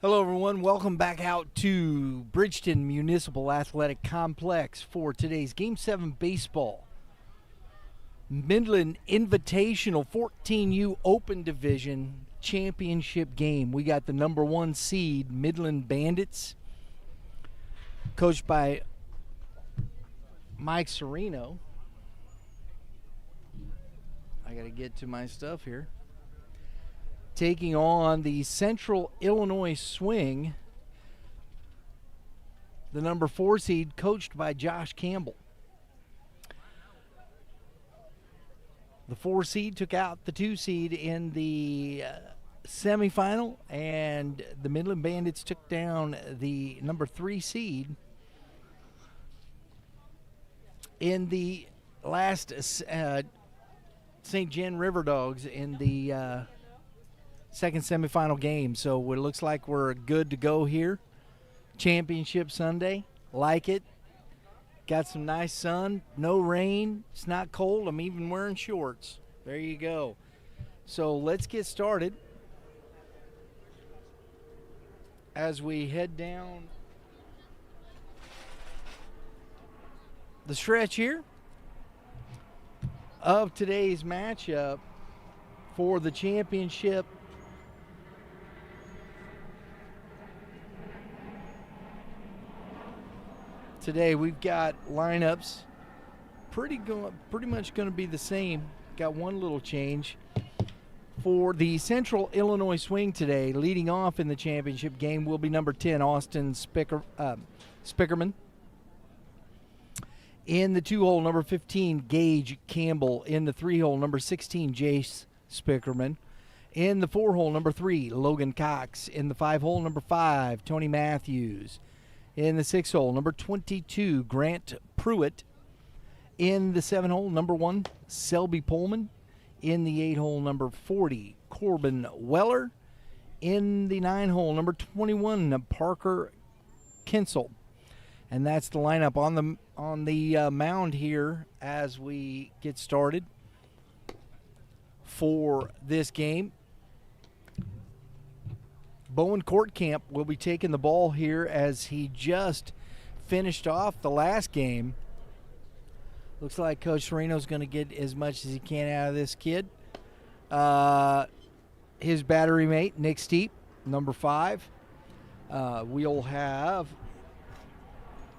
Hello, everyone. Welcome back out to Bridgeton Municipal Athletic Complex for today's Game 7 baseball. Midland Invitational 14U Open Division Championship game. We got the number 1 seed, Midland Bandits, coached by Mike Sereno. I got to get to my stuff here. Taking on the Central Illinois Swing, the number 4 seed, coached by Josh Campbell. The 4 seed took out the 2 seed in the semifinal, and the Midland Bandits took down the number 3 seed in the last St. John River Dogs in the second semifinal game. So it looks like we're good to go here. Championship Sunday. Like it. Got some nice sun. No rain. It's not cold. I'm even wearing shorts. There you go. So let's get started as we head down the stretch here of today's matchup for the championship. Today we've got lineups pretty much going to be the same. Got one little change. For the Central Illinois Swing today, leading off in the championship game will be number 10, Austin Spickerman. In the 2-hole, number 15, Gage Campbell. In the 3-hole, number 16, Jace Spickerman. In the 4-hole, number 3, Logan Cox. In the 5-hole, number 5, Tony Matthews. In the 6-hole, number 22, Grant Pruitt. In the 7-hole, number 1, Selby Pullman. In the 8-hole, number 40, Corbin Weller. In the 9-hole, number 21, Parker Kinsel. And that's the lineup on the mound here as we get started for this game. Bowen Courtcamp will be taking the ball here as he just finished off the last game. Looks like Coach Sereno's going to get as much as he can out of this kid. His battery mate, Nick Steep, number 5. We'll have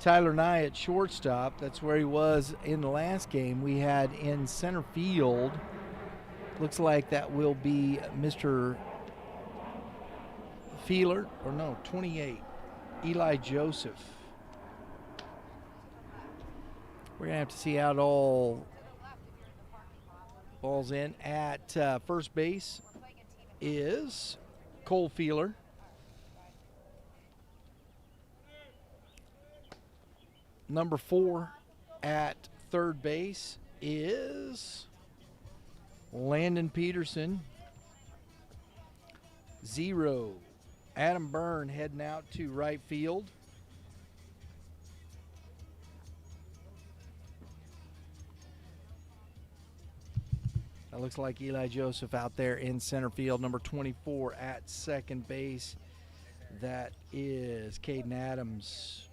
Tyler Nye at shortstop. That's where he was in the last game. We had in center field, looks like that will be Mr. Feeler, 28, Eli Joseph. We're going to have to see how it all falls in. At first base is Cole Feeler. Number 4 at third base is Landon Peterson. 0. Adam Byrne heading out to right field. That looks like Eli Joseph out there in center field. Number 24 at second base. That is Caden Adams.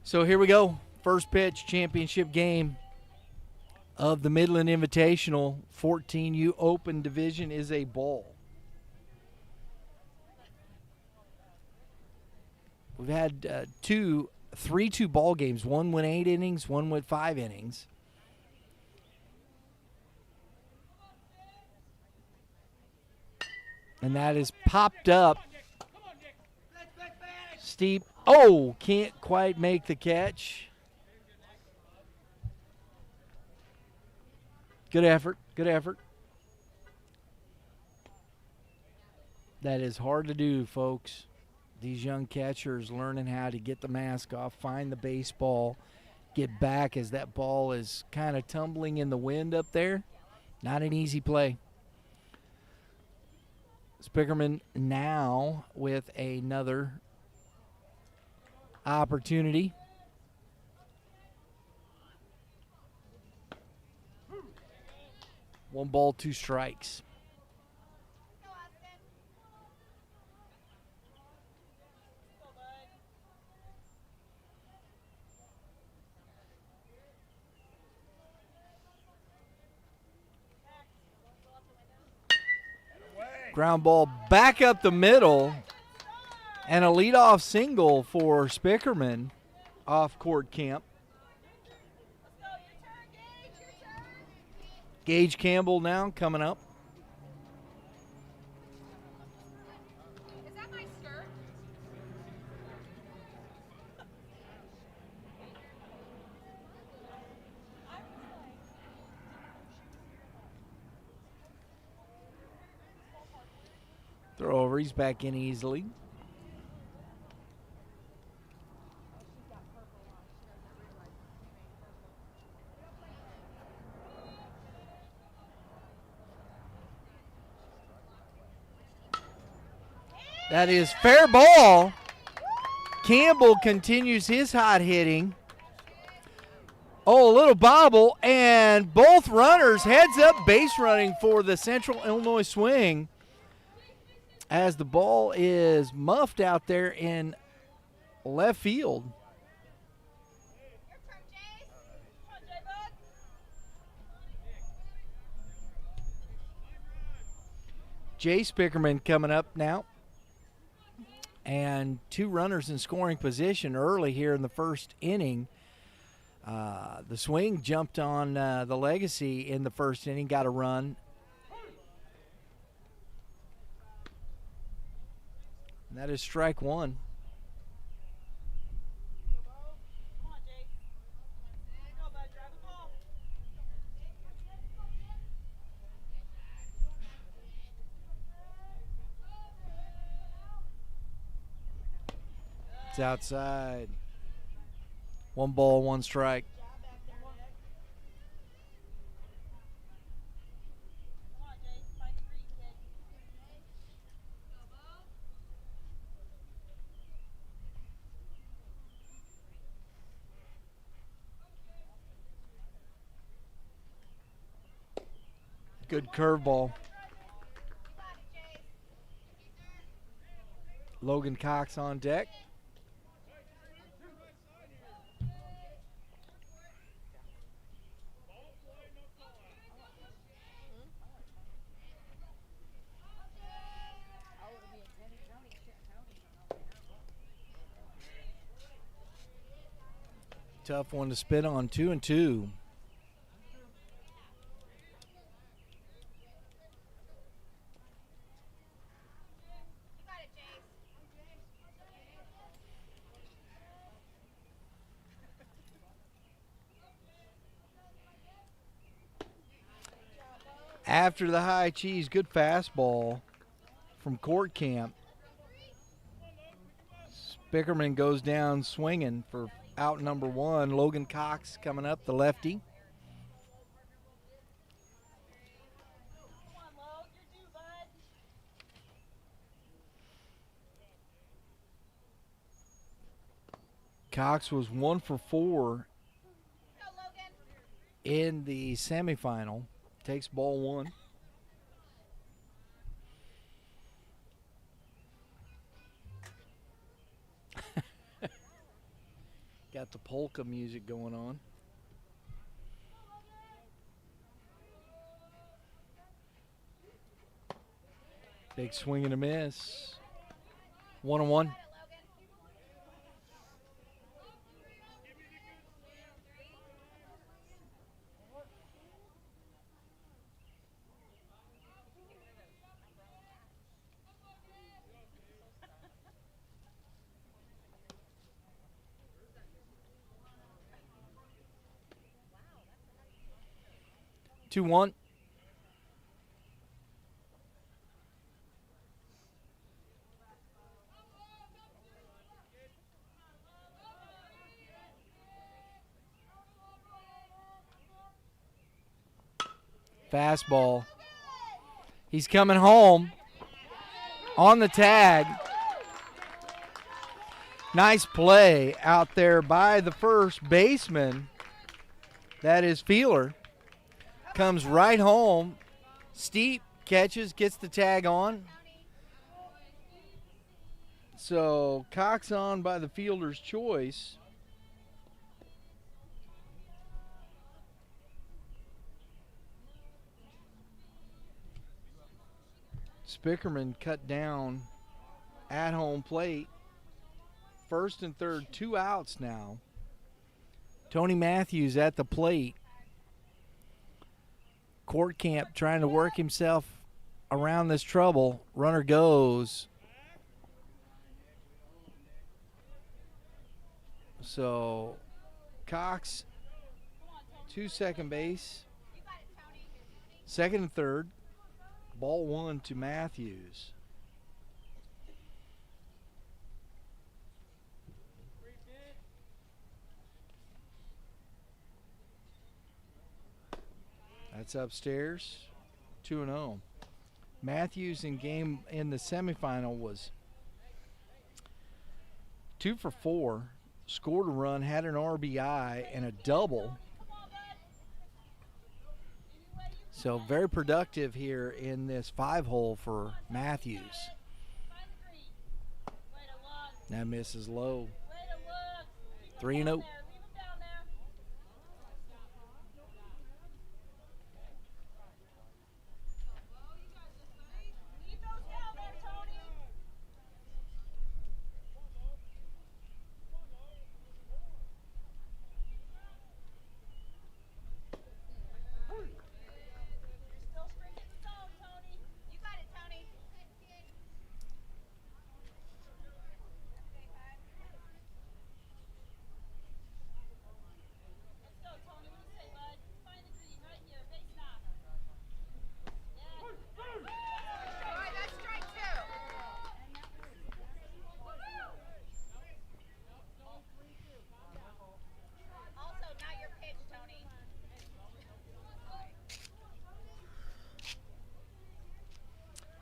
So here we go. First pitch, championship game of the Midland Invitational 14U Open Division is a ball. We've had 3 ball games. One went 8 innings, one went 5 innings. And that is popped up. Steep. Oh, can't quite make the catch. Good effort. Good effort. That is hard to do, folks. These young catchers learning how to get the mask off, find the baseball, get back as that ball is kind of tumbling in the wind up there. Not an easy play. Spickerman now with another opportunity. One ball, 2 strikes. Ground ball back up the middle. And a leadoff single for Spickerman off Court Camp. Gage Campbell now coming up. Is that my skirt? Throw over, he's back in easily. That is fair ball. Campbell continues his hot hitting. Oh, a little bobble, and both runners heads up base running for the Central Illinois Swing as the ball is muffed out there in left field. Your turn, Jace. Come on, J-Bug. Jay Spickerman coming up now. And two runners in scoring position early here in the first inning. The Swing jumped on the Legacy in the first inning, got a run. And that is strike one. Come on, Jace. Go, bud. Drive the ball. It's outside. One ball, one strike. Come on, Jace. Find the crease, kid. Good curveball. You got it, Jace. Logan Cox on deck. Tough one to spit on, 2-2. You got it, Jace. After the high cheese, good fastball from Court Camp. Spickerman goes down swinging for out number one. Logan Cox coming up, the lefty. Come on, Lo. You're due, bud. Cox was 1 for 4 Go, Logan. in the semifinal. Takes ball one. Got the polka music going on. Big swing and a miss. 1-1. Got it, Logan. 2-1. Fastball. He's coming home on the tag. Nice play out there by the first baseman. That is Feeler. Comes right home. Steep catches, gets the tag on. So Cox on by the fielder's choice. Spickerman cut down at home plate. First and third, 2 outs now. Tony Matthews at the plate. Courtcamp trying to work himself around this trouble. Runner goes. So Cox to second base. Second and third. Ball 1 to Matthews. That's upstairs. 2-0. Matthews in the semifinal was 2 for 4. Scored a run, had an RBI and a double. So very productive here in this 5-hole for Matthews. That misses low. 3-0.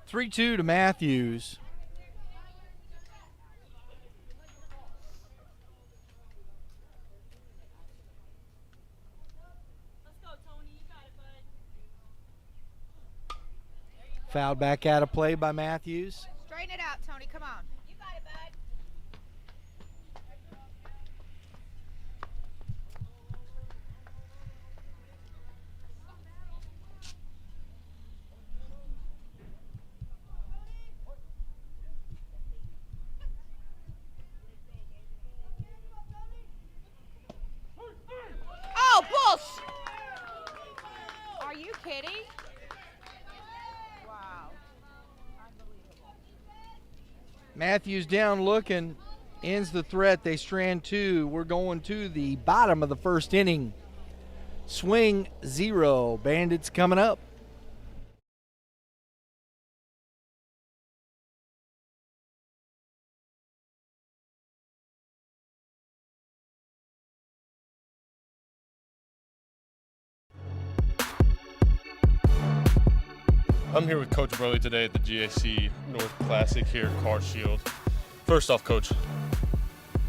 Three-two to Matthews. Fouled back out of play by Matthews. Straighten it out, Tony. Come on. You got it, bud. Oh, bullsh! Are you kidding? Wow. Matthews down looking, ends the threat. They strand 2. We're going to the bottom of the first inning. Swing 0. Bandits coming up. I'm here with Coach Burley today at the GAC North Classic here at Car Shield. First off, Coach,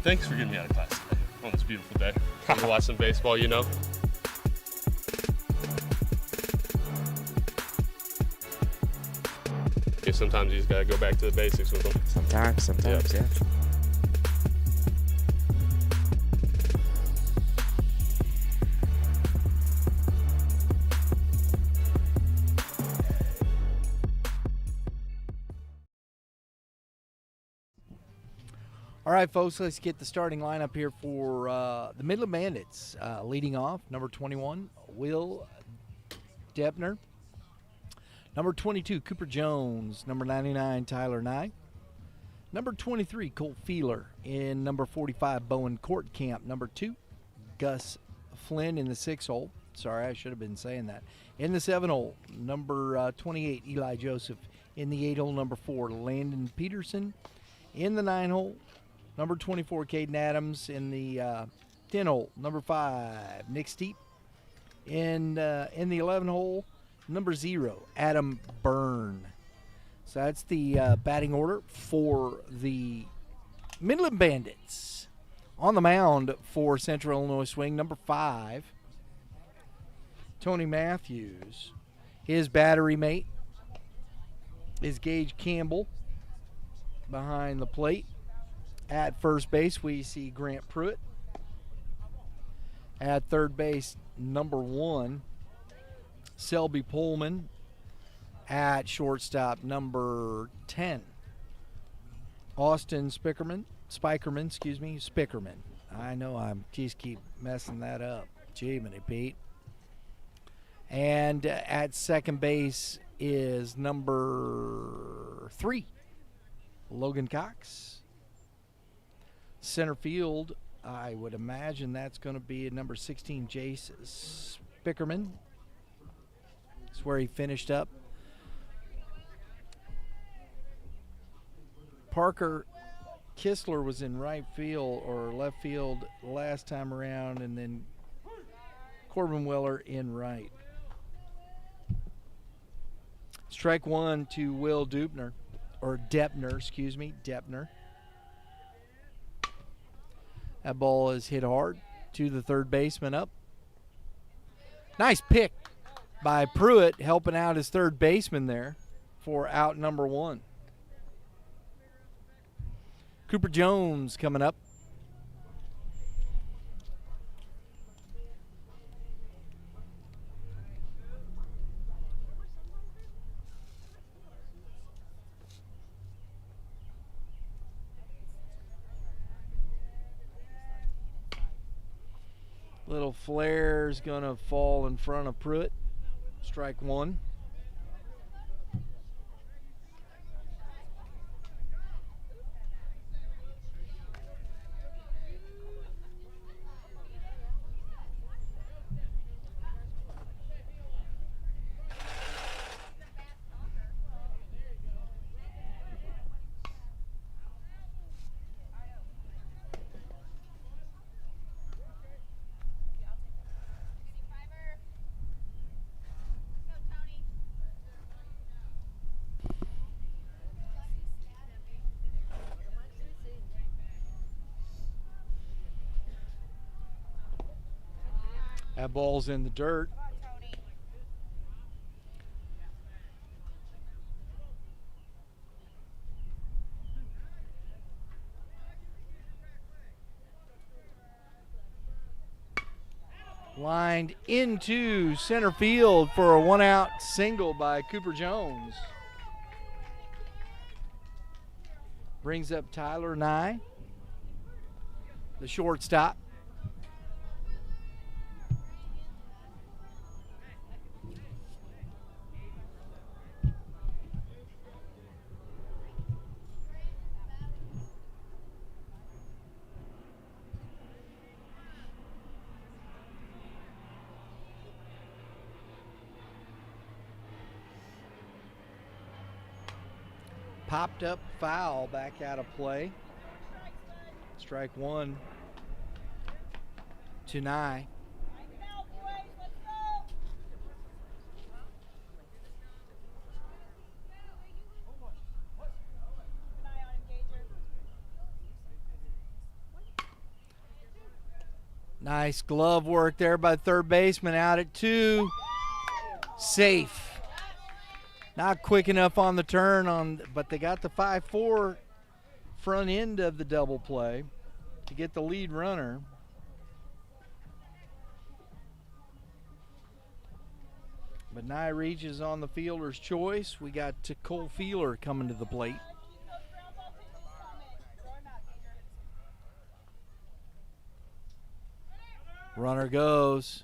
thanks for getting me out of class today on this beautiful day. I'm gonna watch some baseball, you know. Sometimes you just gotta go back to the basics with them. Sometimes, yeah. All right, folks, let's get the starting lineup here for the Midland Bandits. Leading off, number 21, Will Debner. Number 22, Cooper Jones. Number 99, Tyler Nye. Number 23, Colt Feeler. In number 45, Bowen Courtcamp. Number 2, Gus Flynn in the 6-hole. Sorry, I should have been saying that. In the 7-hole, number 28, Eli Joseph. In the 8-hole, number 4, Landon Peterson. In the 9-hole, number 24, Caden Adams. In the 10-hole, number 5, Nick Steep. In the 11-hole, number 0, Adam Byrne. So that's the batting order for the Midland Bandits. On the mound for Central Illinois Swing, number 5, Tony Matthews. His battery mate is Gage Campbell behind the plate. At first base, we see Grant Pruitt. At third base, number 1, Selby Pullman. At shortstop, number 10, Austin Spikerman. I know I'm just keep messing that up. Jiminy Pete. And at second base is number 3, Logan Cox. Center field, I would imagine that's going to be number 16, Jace Spickerman. That's where he finished up. Parker Kistler was in right field or left field last time around, and then Corbin Weller in right. Strike one to Will Deppner. That ball is hit hard to the third baseman up. Nice pick by Pruitt, helping out his third baseman there for out number 1. Cooper Jones coming up. Little flare's going to fall in front of Pruitt. Strike one. That ball's in the dirt. Lined into center field for a one-out single by Cooper Jones. Brings up Tyler Nye, the shortstop. Popped up foul back out of play. Strike one to Nye. Nice glove work there by third baseman, out at 2. Safe. Not quick enough on the turn, but they got the 5-4 front end of the double play to get the lead runner. But Nye reaches on the fielder's choice. We got Cole Feeler coming to the plate. Runner goes.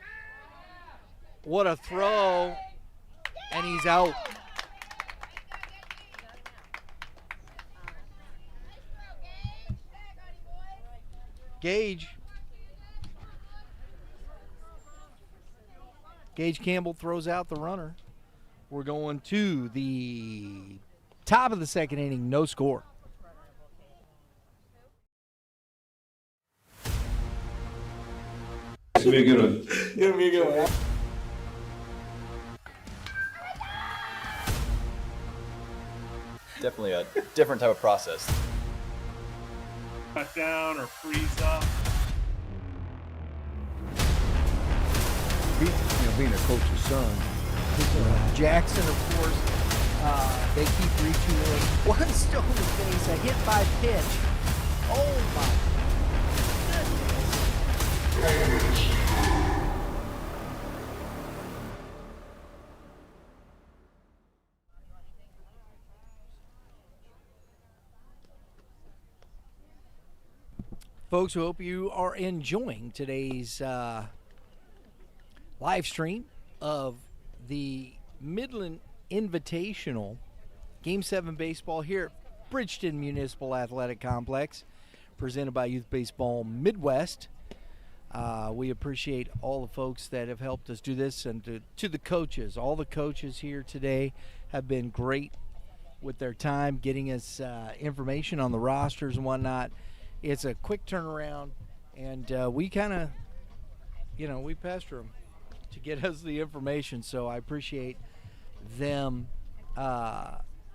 What a throw. And he's out. Gage Campbell throws out the runner. We're going to the top of the second inning, no score. It's gonna be a good one. It's gonna be a good one. Definitely a different type of process. Cut down or freeze up. Being a coach's son. Jackson, of course, they keep retooling. One stolen base, a hit by pitch. Oh my goodness. Folks, we hope you are enjoying today's live stream of the Midland Invitational Game 7 baseball here at Bridgeton Municipal Athletic Complex, presented by Youth Baseball Midwest. We appreciate all the folks that have helped us do this, and to the coaches. All the coaches here today have been great with their time, getting us information on the rosters and whatnot. It's a quick turnaround, and we kind of, we pester them to get us the information. So I appreciate them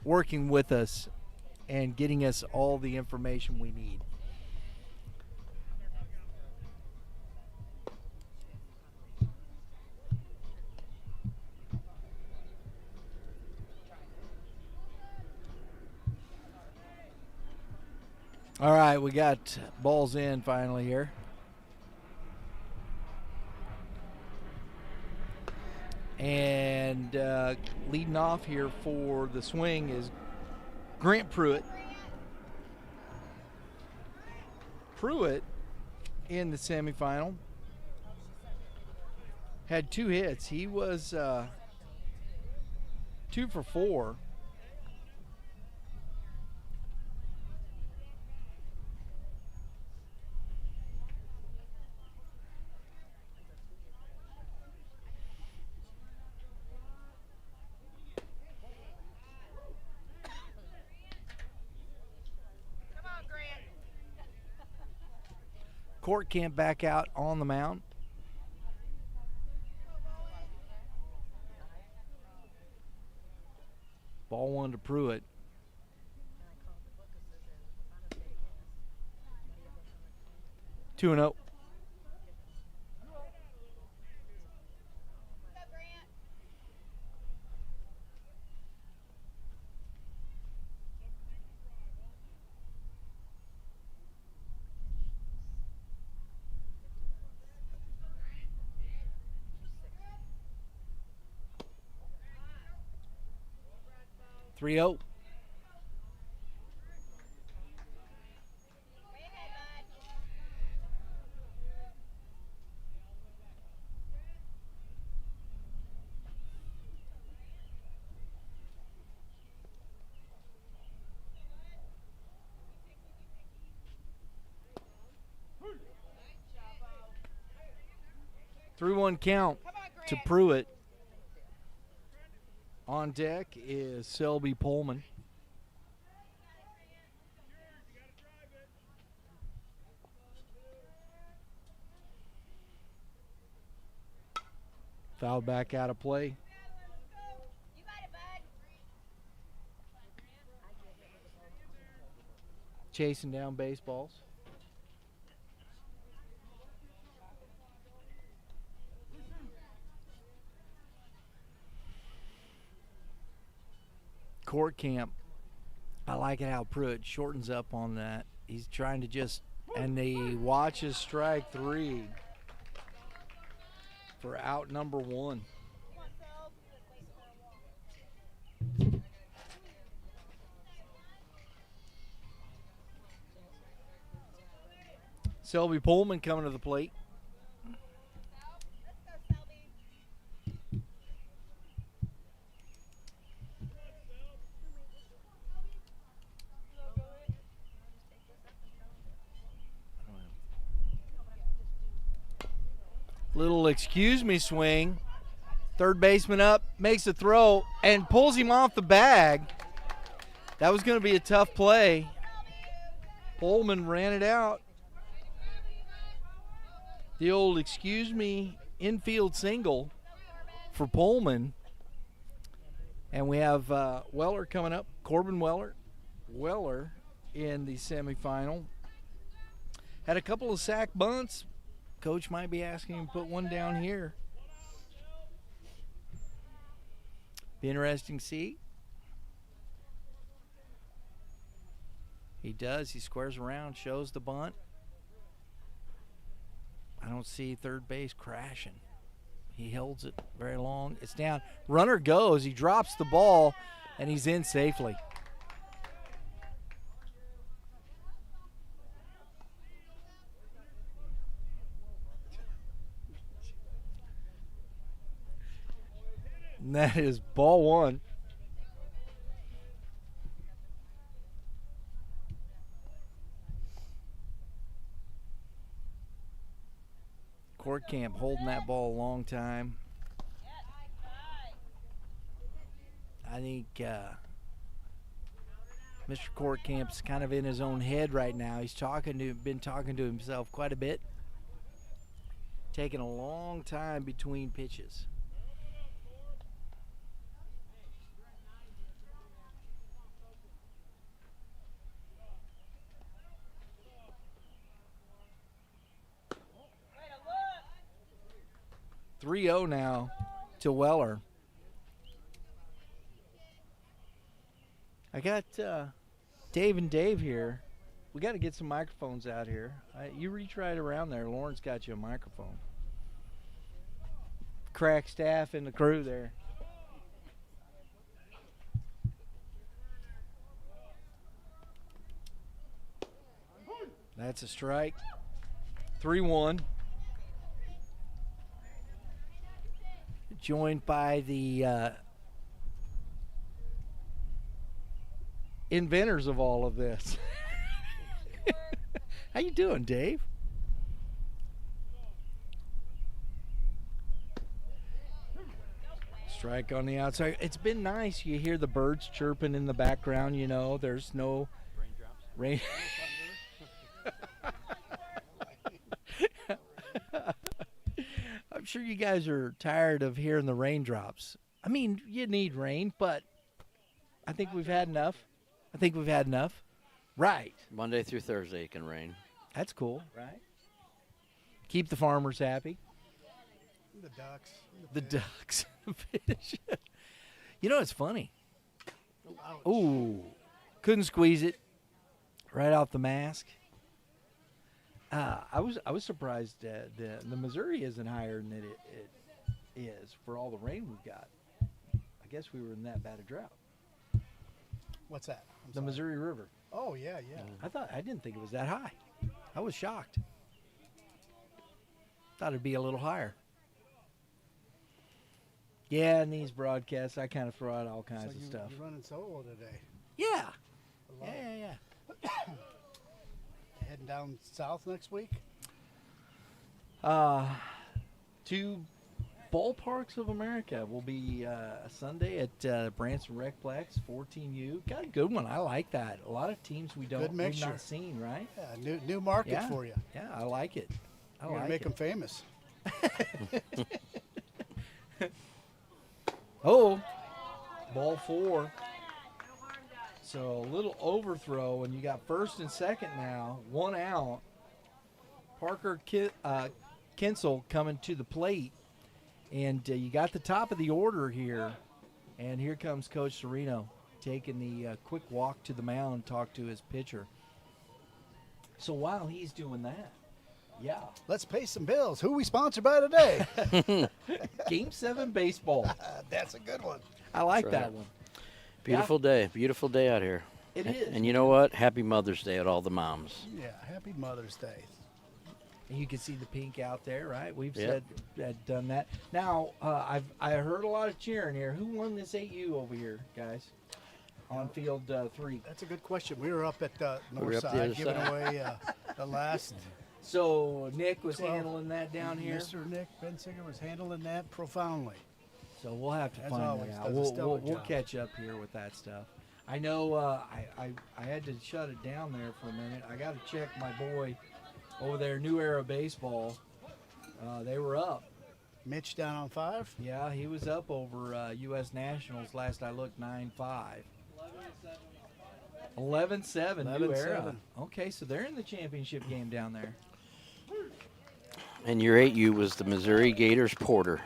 working with us and getting us all the information we need. All right, we got balls in finally here. And leading off here for the swing is Grant Pruitt. Pruitt in the semifinal had 2 hits. He was 2 for 4. Court can't back out on the mound. Ball 1 to Pruitt. Two and 0. Three 0. Three 1 count to Pruitt. On deck is Selby Pullman. Foul back out of play. Chasing down baseballs. Court camp. I like it how Pruitt shortens up on that. He's trying to just, and he watches strike 3 for out number 1. Selby Pullman coming to the plate. Little excuse me swing. Third baseman up, makes a throw, and pulls him off the bag. That was going to be a tough play. Pullman ran it out. The old excuse me infield single for Pullman. And we have Weller coming up, Corbin Weller. Weller in the semifinal. Had a couple of sack bunts. Coach might be asking him to put one down here. Be interesting to see. He does. He squares around, shows the bunt. I don't see third base crashing. He holds it very long. It's down. Runner goes. He drops the ball, and he's in safely. And that is ball one. Court Camp holding that ball a long time. I think Mr. Court Camp's kind of in his own head right now. He's been talking to himself quite a bit. Taking a long time between pitches. Way to 3-0 look. now to Weller. I got Dave and Dave here. We got to get some microphones out here. You reach right around there. Lauren's got you a microphone. Crack staff and the crew there. That's a strike. 3-1. Joined by the inventors of all of this. How you doing, Dave? Strike on the outside. It's been nice. You hear the birds chirping in the background, you know. There's no rain. I'm sure you guys are tired of hearing the raindrops. I mean, you need rain, but I think we've had enough. Right. Monday through Thursday it can rain. That's cool, right? Keep the farmers happy. The ducks. The ducks. The fish. You know, it's funny. Ouch. Ooh. Couldn't squeeze it. Right off the mask. I was surprised that the Missouri isn't higher than it is for all the rain we've got. I guess we were in that bad a drought. What's that? The Missouri River. Oh, yeah, yeah. I didn't think it was that high. I was shocked. Thought it'd be a little higher. Yeah, in these broadcasts, I kind of throw out all kinds of stuff. You're running solo today. Yeah. I love it. Yeah. Heading down south next week? To Ballparks of America will be Sunday at Branson Recplex 14U. Got a good one. I like that. A lot of teams we've mixture. not seen, right? Yeah, new market Yeah. for you. Yeah, I like it. I You're going like to make it. them famous. Oh, ball 4. So a little overthrow, and you got first and second now, 1 out. Parker Kinsel coming to the plate, and you got the top of the order here, and here comes Coach Sereno taking the quick walk to the mound, talk to his pitcher. So while he's doing that, yeah, Let's pay some bills. Who we sponsored by today? Game 7 baseball. That's a good one. I like That's that right. one. Beautiful day out here. It And- is. And you know what? Happy Mother's Day at all the moms. Yeah, happy Mother's Day. And you can see the pink out there, right? We've Yep. done that. Now, I heard a lot of cheering here. Who won this 8U over here, guys? On field 3. That's a good question. We were up at the were north up the side other giving side. away the last. So Nick was 12. handling that down here. Mr. Nick Bensinger was handling that profoundly. So we'll have to As find always, that out. does a We'll stellar we'll job. catch up here with that stuff. I know I had to shut it down there for a minute. I got to check my boy over there, New Era Baseball. They were up. Mitch down on 5. Yeah, he was up over U.S. Nationals last I looked, 9-5. 11-7, New Era. 11-7. Okay, so they're in the championship game down there. And your 8U was the Missouri Gators Porter.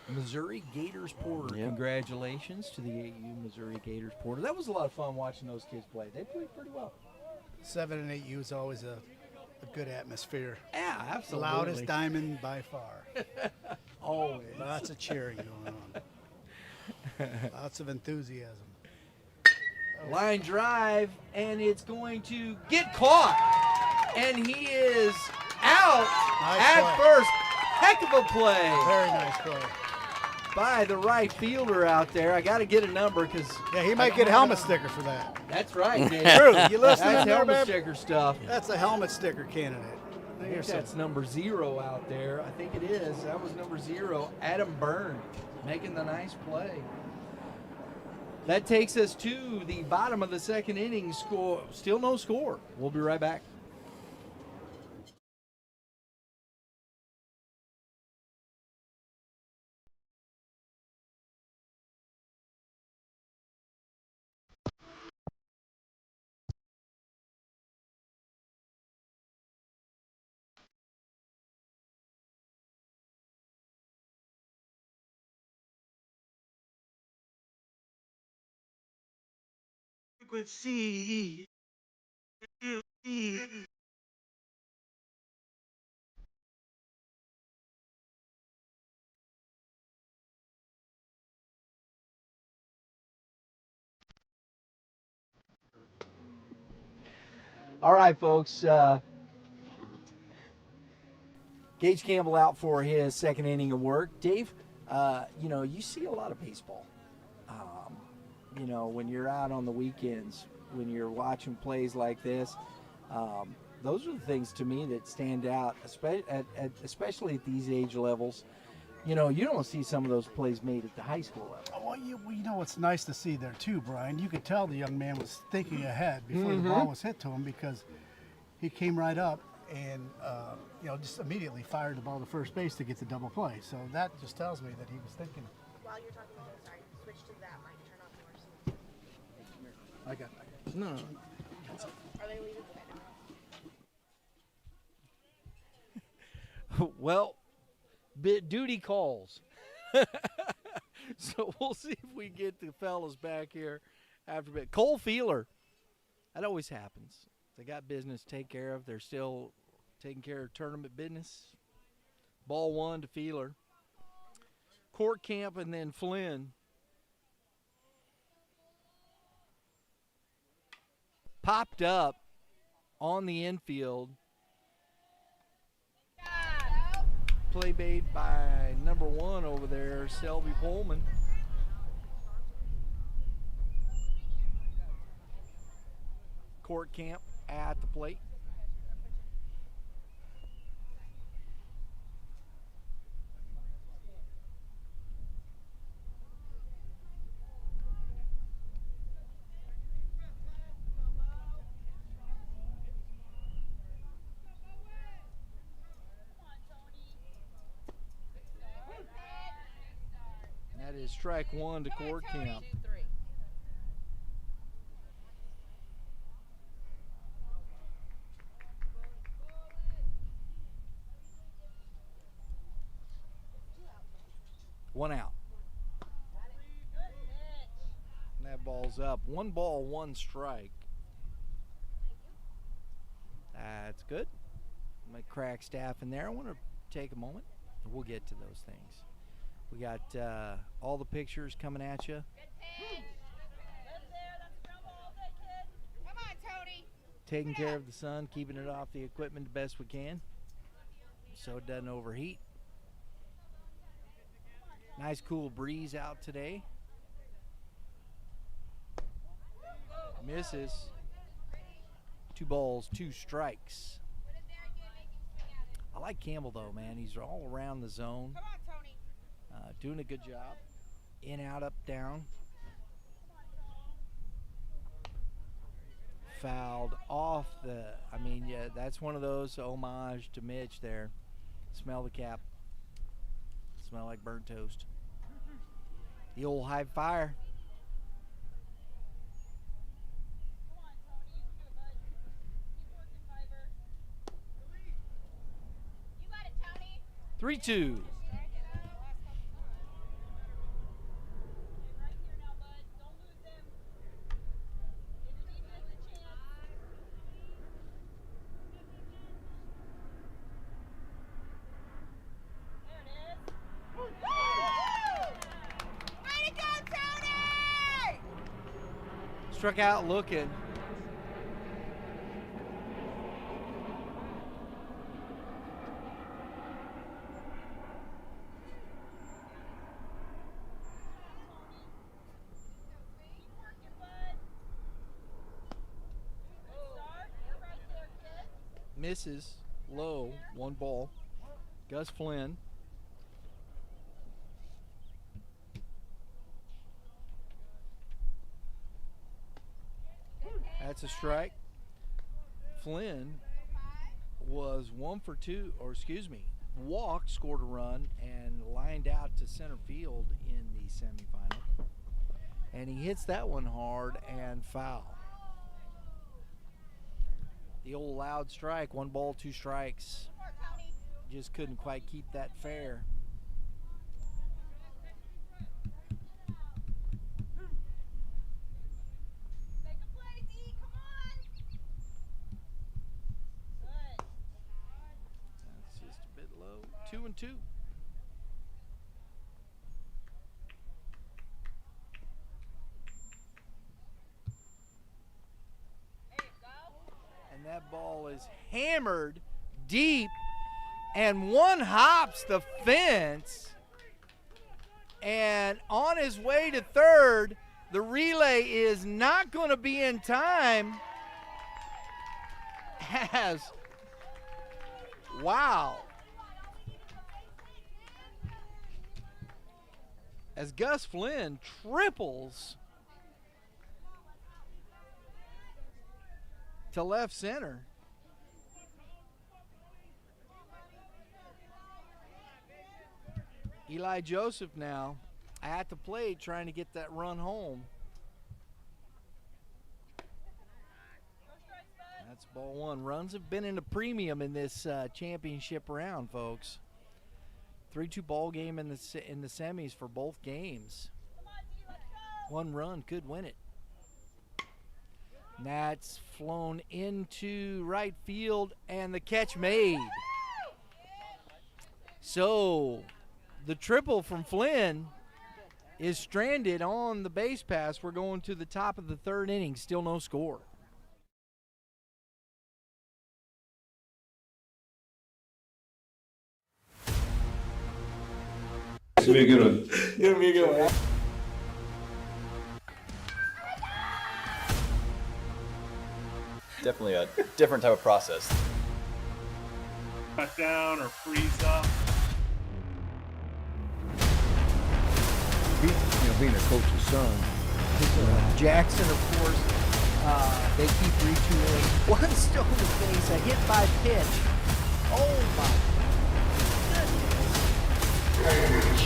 Missouri Gators Porter. Yep. Congratulations to the 8U Missouri Gators Porter. That was a lot of fun watching those kids play. They played pretty well. 7 and 8U is always a good atmosphere. Yeah, The absolutely. loudest diamond by far. Always. Lots of cheering going on. Lots of enthusiasm. Line drive, and it's going to get caught. And he is out Nice at play. first. Heck of a play. Very nice play. by the right fielder out there. I got to get a number because Yeah, he might get a helmet sticker for that. that's right, Dave. True. You listening That's there, helmet babe? sticker stuff. That's a helmet sticker candidate. I think that's number 0 out there. I think it is. That was number 0, Adam Byrne, making the nice play. That takes us to the bottom of the second inning. Score, still no score. We'll be right back. All right, folks. Gage Campbell out for his second inning of work. Dave, you see a lot of baseball. When you're out on the weekends, when you're watching plays like this, those are the things to me that stand out, especially at these age levels. You don't see some of those plays made at the high school level. Well, you know what's nice to see there too, Brian. You could tell the young man was thinking ahead before the ball was hit to him because he came right up and just immediately fired the ball to first base to get the double play. So that just tells me that he was thinking. While you're talking about it, sorry, switch to that mic, turn off yours. I got no. Are they leaving? Well, duty calls. So we'll see if we get the fellas back here after a bit. Cole Feeler. That always happens. They got business to take care of. They're still taking care of tournament business. Ball 1 to Feeler. Court Camp and then Flynn. Popped up on the infield. Play made by number 1 over there, Selby Pullman. Court Camp at the plate. That is strike 1 to Court Camp. One out. And that ball's up. 1 ball, 1 strike. That's good. My crack staff in there. I want to take a moment. We'll get to those things. We got all the pictures coming at you. Come on, Tony. Taking care of the sun, keeping it off the equipment the best we can so it doesn't overheat. Nice cool breeze out today. Misses. 2 balls, 2 strikes. I like Campbell though, man. He's all around the zone. Come on, Tony. Doing a good job. In, out, up, down. Fouled off the, that's one of those homage to Mitch there. Smell the cap. Smell like burnt toast. The old high fire. Come on, Tony. You can do it, bud. Keep working, Fiver. You got it, Tony. 3-2. Right here now, bud. Don't lose him. Give your defense a chance. There it is. Woo! Way to go, Tony! Struck out looking. misses low, 1 ball. Gus Flynn. That's a strike. Flynn was 1 for 2, or excuse me, walked, scored a run, and lined out to center field in the semifinal. And he hits that one hard and foul. The old loud strike, 1 ball, 2 strikes. Just couldn't quite keep that fair. Make a play, D. Come on. Good. That's just a bit low. 2-2. There you go. And that ball is hammered deep, and one hops the fence, and on his way to third. The relay is not going to be in time. Wow. As Gus Flynn triples to left center. Eli Joseph now at the plate trying to get that run home. That's ball 1. Runs have been in a premium in this championship round, folks. 3-2 ball game in the semis for both games. 1 run could win it. And that's flown into right field, and the catch made. So the triple from Flynn is stranded on the base pass. We're going to the top of the 3rd inning. Still no score. Give me a good one. Definitely a different type of process. Cut down or freeze up. Being a coach's son, Jackson, of course, they keep retooling. One stolen base, a hit by pitch. Oh my goodness.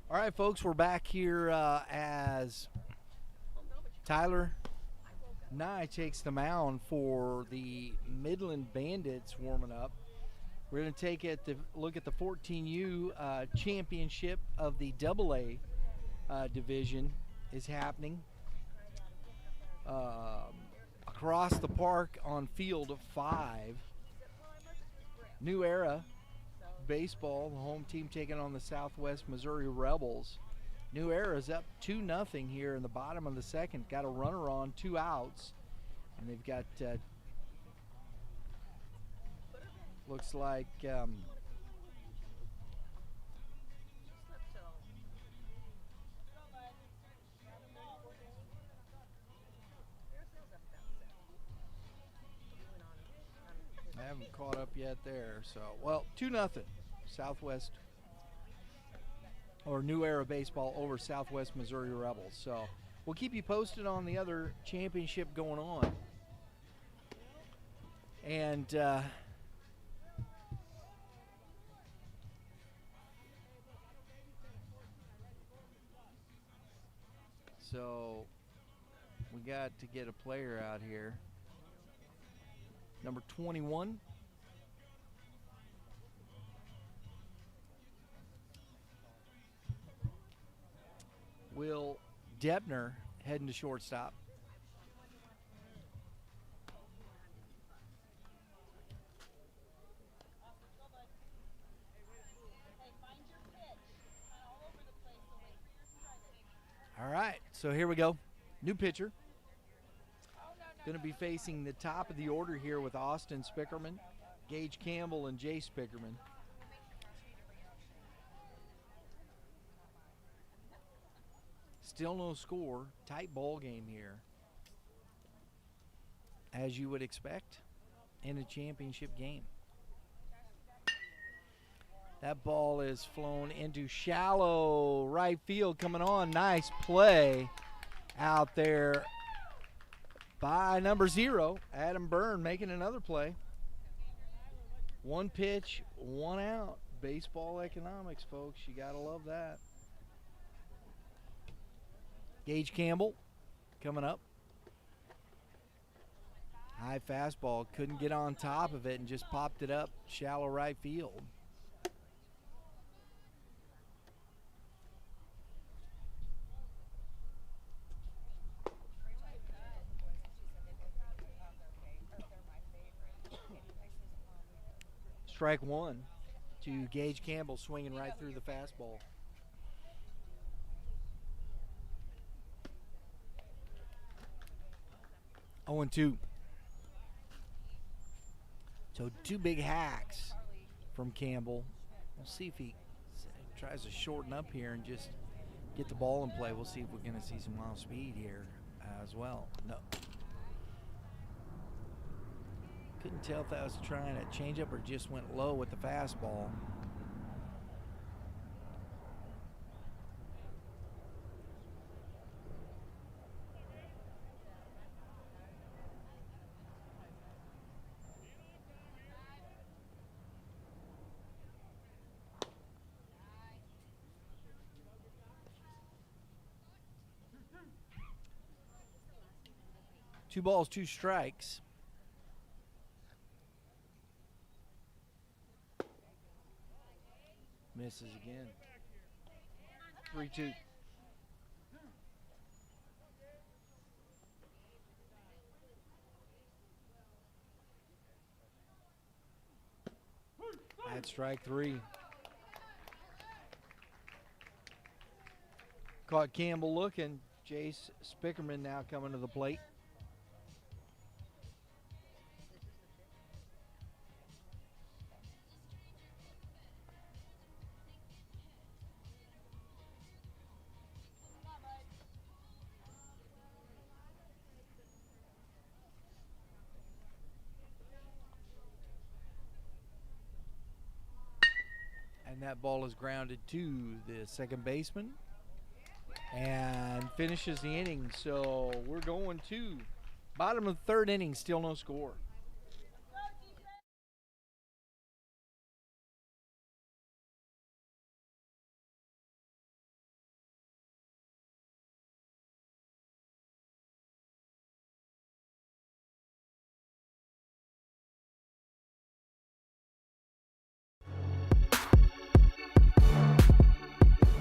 All right, folks, we're back here as Tyler Nye takes the mound for the Midland Bandits warming up. We're going to take a look at the 14U championship of the AA division is happening across the park on field 5. New Era baseball, the home team taking on the Southwest Missouri Rebels. New Era's up 2-0 here in the bottom of the 2nd. Got a runner on, 2 outs, and they've got looks like I haven't caught up yet there. So, well, 2-0 Southwest or New Era baseball over Southwest Missouri Rebels. So we'll keep you posted on the other championship going on. And so we got to get a player out here. Number 21. Will Debner heading to shortstop. All right, so here we go. New pitcher. Going to be facing the top of the order here with Austin Spickerman, Gage Campbell, and Jay Spickerman. Still no score. Tight ball game here, as you would expect in a championship game. That ball is flown into shallow right field. Coming on, nice play out there by number 0, Adam Byrne, making another play. One pitch, one out. Baseball economics, folks. You got to love that. Gage Campbell coming up. High fastball. Couldn't get on top of it and just popped it up shallow right field. Strike 1 to Gage Campbell, swinging right through the fastball. Oh, and 2. So 2 big hacks from Campbell. We'll see if he tries to shorten up here and just get the ball in play. We'll see if we're going to see some wild speed here as well. No. Couldn't tell if that was trying to change up or just went low with the fastball. Two balls, 2 strikes. Misses again. 3-2. That's strike 3. Caught Campbell looking. Jace Spickerman now coming to the plate. And that ball is grounded to the second baseman and finishes the inning. So we're going to bottom of the 3rd inning, still no score.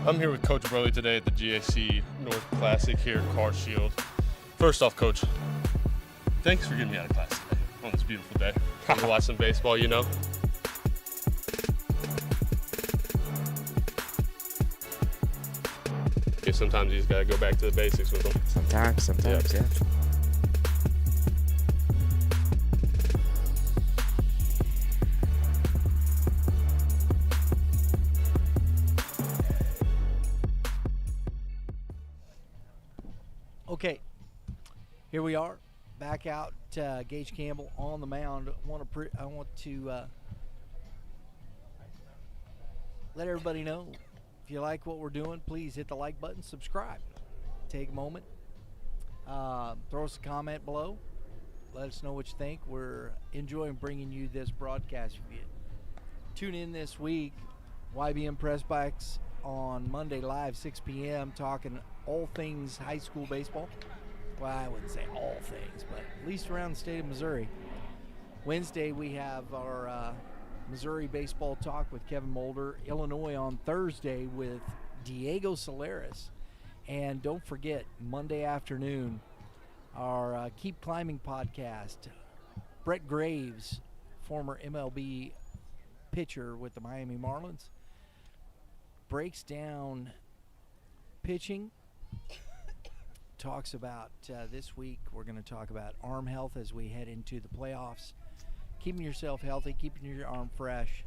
I'm here with Coach Burley today at the GAC North Classic here at Car Shield. First off, Coach, thanks for getting me out of class today on this beautiful day. To watch some baseball, you know. Sometimes you just gotta go back to the basics with them. Sometimes, yeah. Okay, here we are, back out. Gage Campbell on the mound. I want to let everybody know, if you like what we're doing, please hit the like button, subscribe. Take a moment, throw us a comment below. Let us know what you think. We're enjoying bringing you this broadcast. If you tune in this week, YBM Press Box on Monday live, 6 p.m., talking all things high school baseball. Well, I wouldn't say all things, but at least around the state of Missouri. Wednesday, we have our Missouri baseball talk with Kevin Mulder. Illinois on Thursday with Diego Solares. And don't forget, Monday afternoon, our Keep Climbing podcast. Brett Graves, former MLB pitcher with the Miami Marlins, breaks down pitching, talks about this week. We're going to talk about arm health as we head into the playoffs. Keeping yourself healthy, keeping your arm fresh.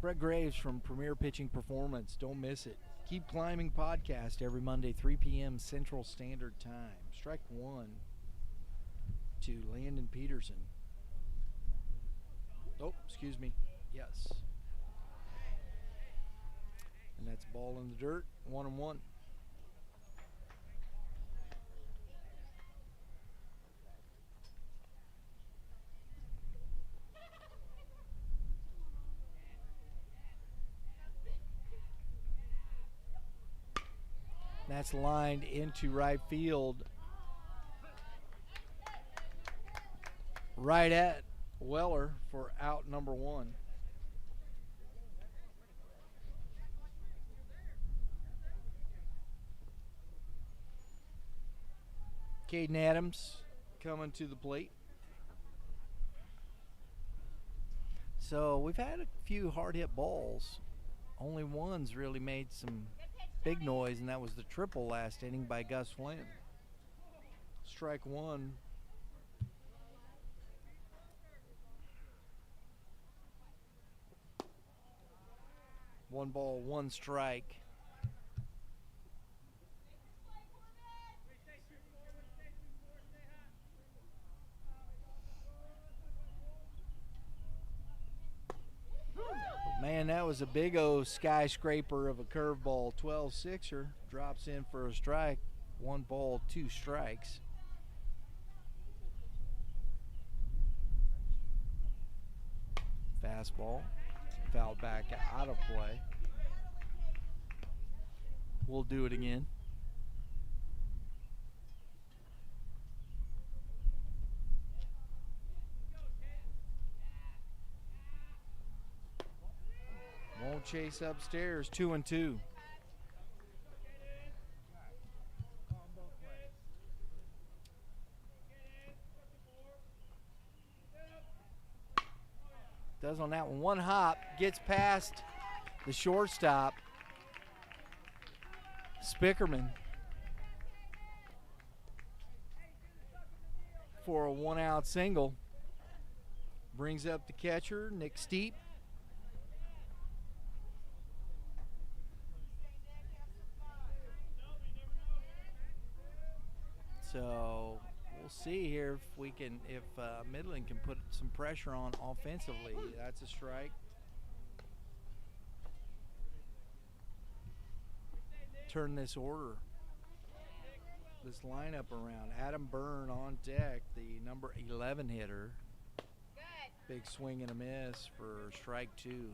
Brett Graves from Premier Pitching Performance. Don't miss it. Keep Climbing podcast every Monday, 3 p.m. Central Standard Time. Strike one to Landon Peterson. Oh, excuse me. Yes. And that's ball in the dirt, 1-1. That's lined into right field. Right at Weller for out number one. Caden Adams coming to the plate. So we've had a few hard hit balls. Only one's really made some big noise, and that was the triple last inning by Gus Flynn. Strike one. One ball, one strike. Man, that was a big old skyscraper of a curveball. 12-6er drops in for a strike. One ball, two strikes. Fastball, fouled back out of play. We'll do it again. Won't chase upstairs, 2-2. Does on that one. One hop, gets past the shortstop, Spickerman, for a one-out single. Brings up the catcher, Nick Steep. So we'll see here if Midland can put some pressure on offensively. That's a strike. Turn this lineup around. Adam Byrne on deck, the number 11 hitter. Big swing and a miss for strike two.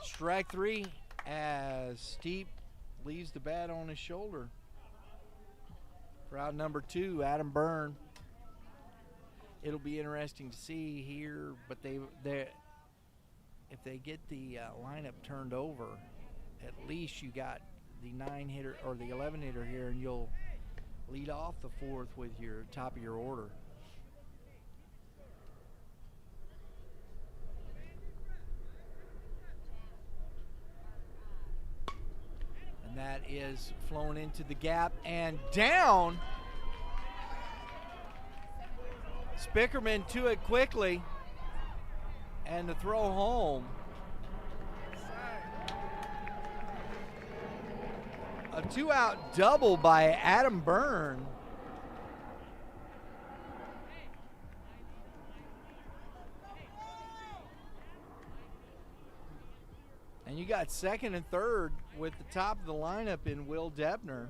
Strike three as Steep leaves the bat on his shoulder. For out number two, Adam Byrne. It'll be interesting to see here, but if they get the lineup turned over, at least you got the 9 hitter or the 11 hitter here, and you'll lead off the fourth with your top of your order. And that is flown into the gap and down. Spickerman to it quickly, and the throw home. A two-out double by Adam Byrne. And you got second and third with the top of the lineup in Will Debner.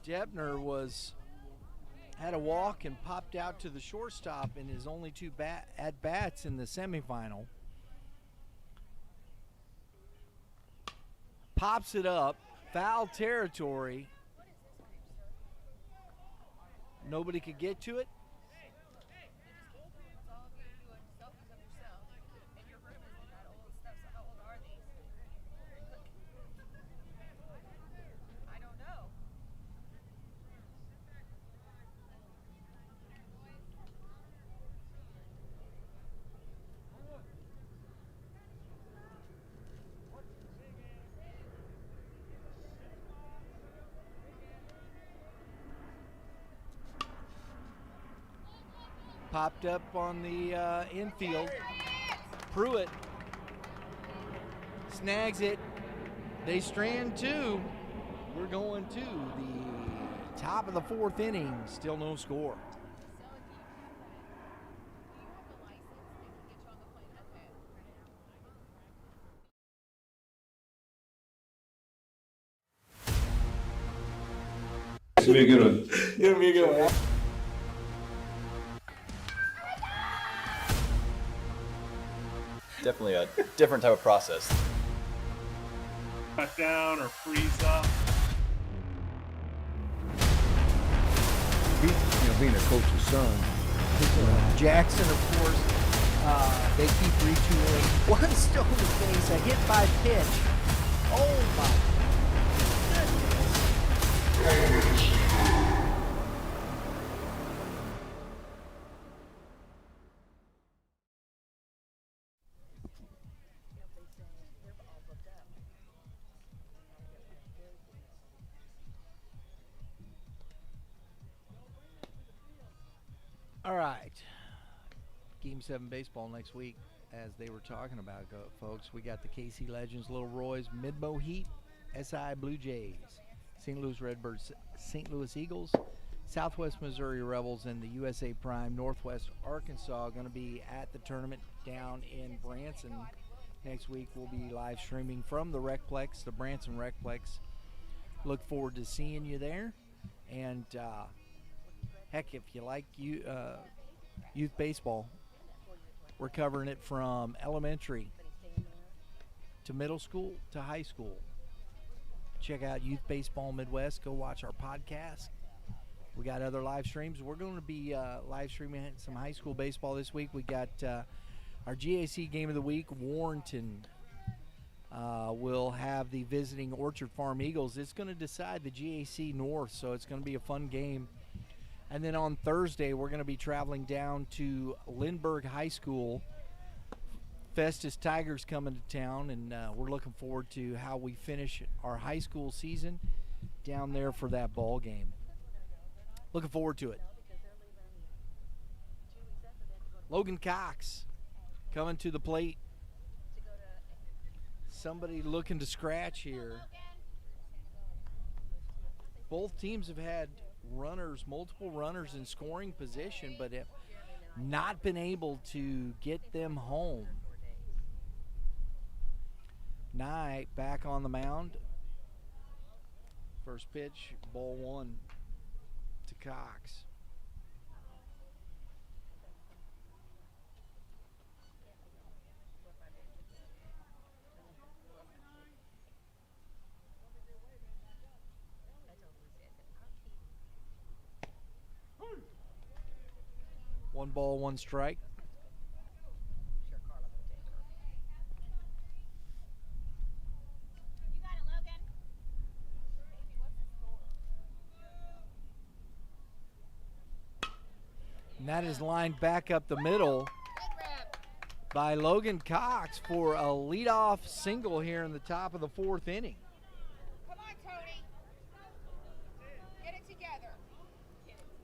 Debner had a walk and popped out to the shortstop in his only two at-bats in the semifinal. pops it up, foul territory. Nobody could get to it. I don't know. Popped up on the infield. Pruitt snags it. They strand two. We're going to the top of the fourth inning. Still no score. Let me get a. Definitely a different type of process. Cut down or freeze up. Being a coach's son. Jackson, of course, they keep retooling. One stolen base, a hit by pitch. Oh my goodness. All right. Game 7 baseball next week, as they were talking about, folks. We got the KC Legends, Little Roy's, Midmo Heat, SI Blue Jays, St. Louis Redbirds, St. Louis Eagles, Southwest Missouri Rebels, and the USA Prime, Northwest Arkansas, going to be at the tournament down in Branson. Next week, we'll be live streaming from the Recplex, the Branson Recplex. Look forward to seeing you there. And, heck, if you like youth baseball, we're covering it from elementary to middle school to high school. Check out Youth Baseball Midwest. Go watch our podcast. We got other live streams. We're going to be live streaming some high school baseball this week. We got our GAC Game of the Week. Warrenton will have the visiting Orchard Farm Eagles. It's going to decide the GAC North, so it's going to be a fun game. And then on Thursday, we're going to be traveling down to Lindbergh High School. Festus Tigers coming to town, and we're looking forward to how we finish our high school season down there for that ball game. Looking forward to it. Logan Cox coming to the plate. Somebody looking to scratch here. Both teams have had multiple runners in scoring position, but have not been able to get them home. Nye back on the mound. First pitch, ball one to Cox. One ball, one strike. You got it, Logan. And that is lined back up the middle by Logan Cox for a leadoff single here in the top of the fourth inning. Come on, Tony. Get it together.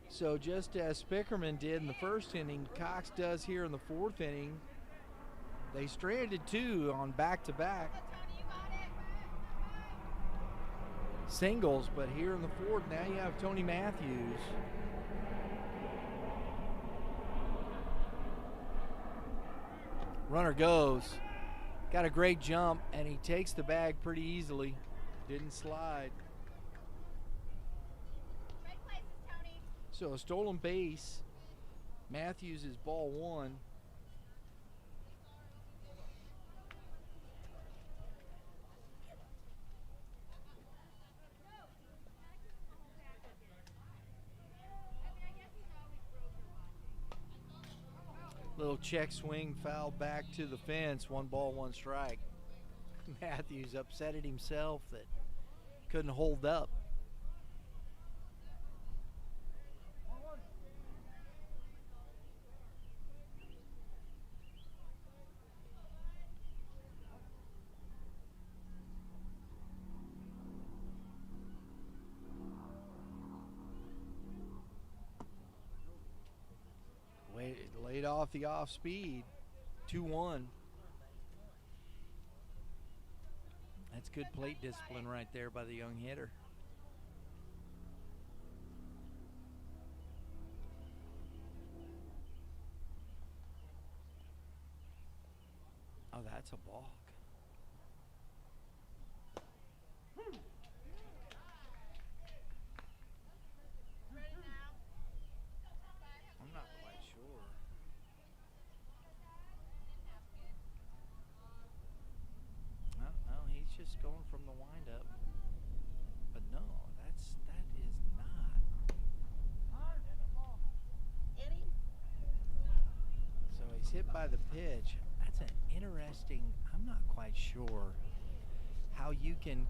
So just as Spickerman did in the first inning, Cox does here in the fourth inning. They stranded two on back-to-back Tony, you got it. singles, but here in the fourth, now you have Tony Matthews. Runner goes. Got a great jump, and he takes the bag pretty easily. Didn't slide. Right places, Tony. So a stolen base. Matthews is ball one. Little check swing, foul back to the fence. 1 ball, 1 strike. Matthews upset at himself that couldn't hold up. Laid off the off speed. 2-1. That's good plate discipline right there by the young hitter. Oh, that's a balk. I'm not quite sure. No, he's just going from the windup. But no, that is not. So he's hit by the pitch. That's an interesting, I'm not quite sure how you can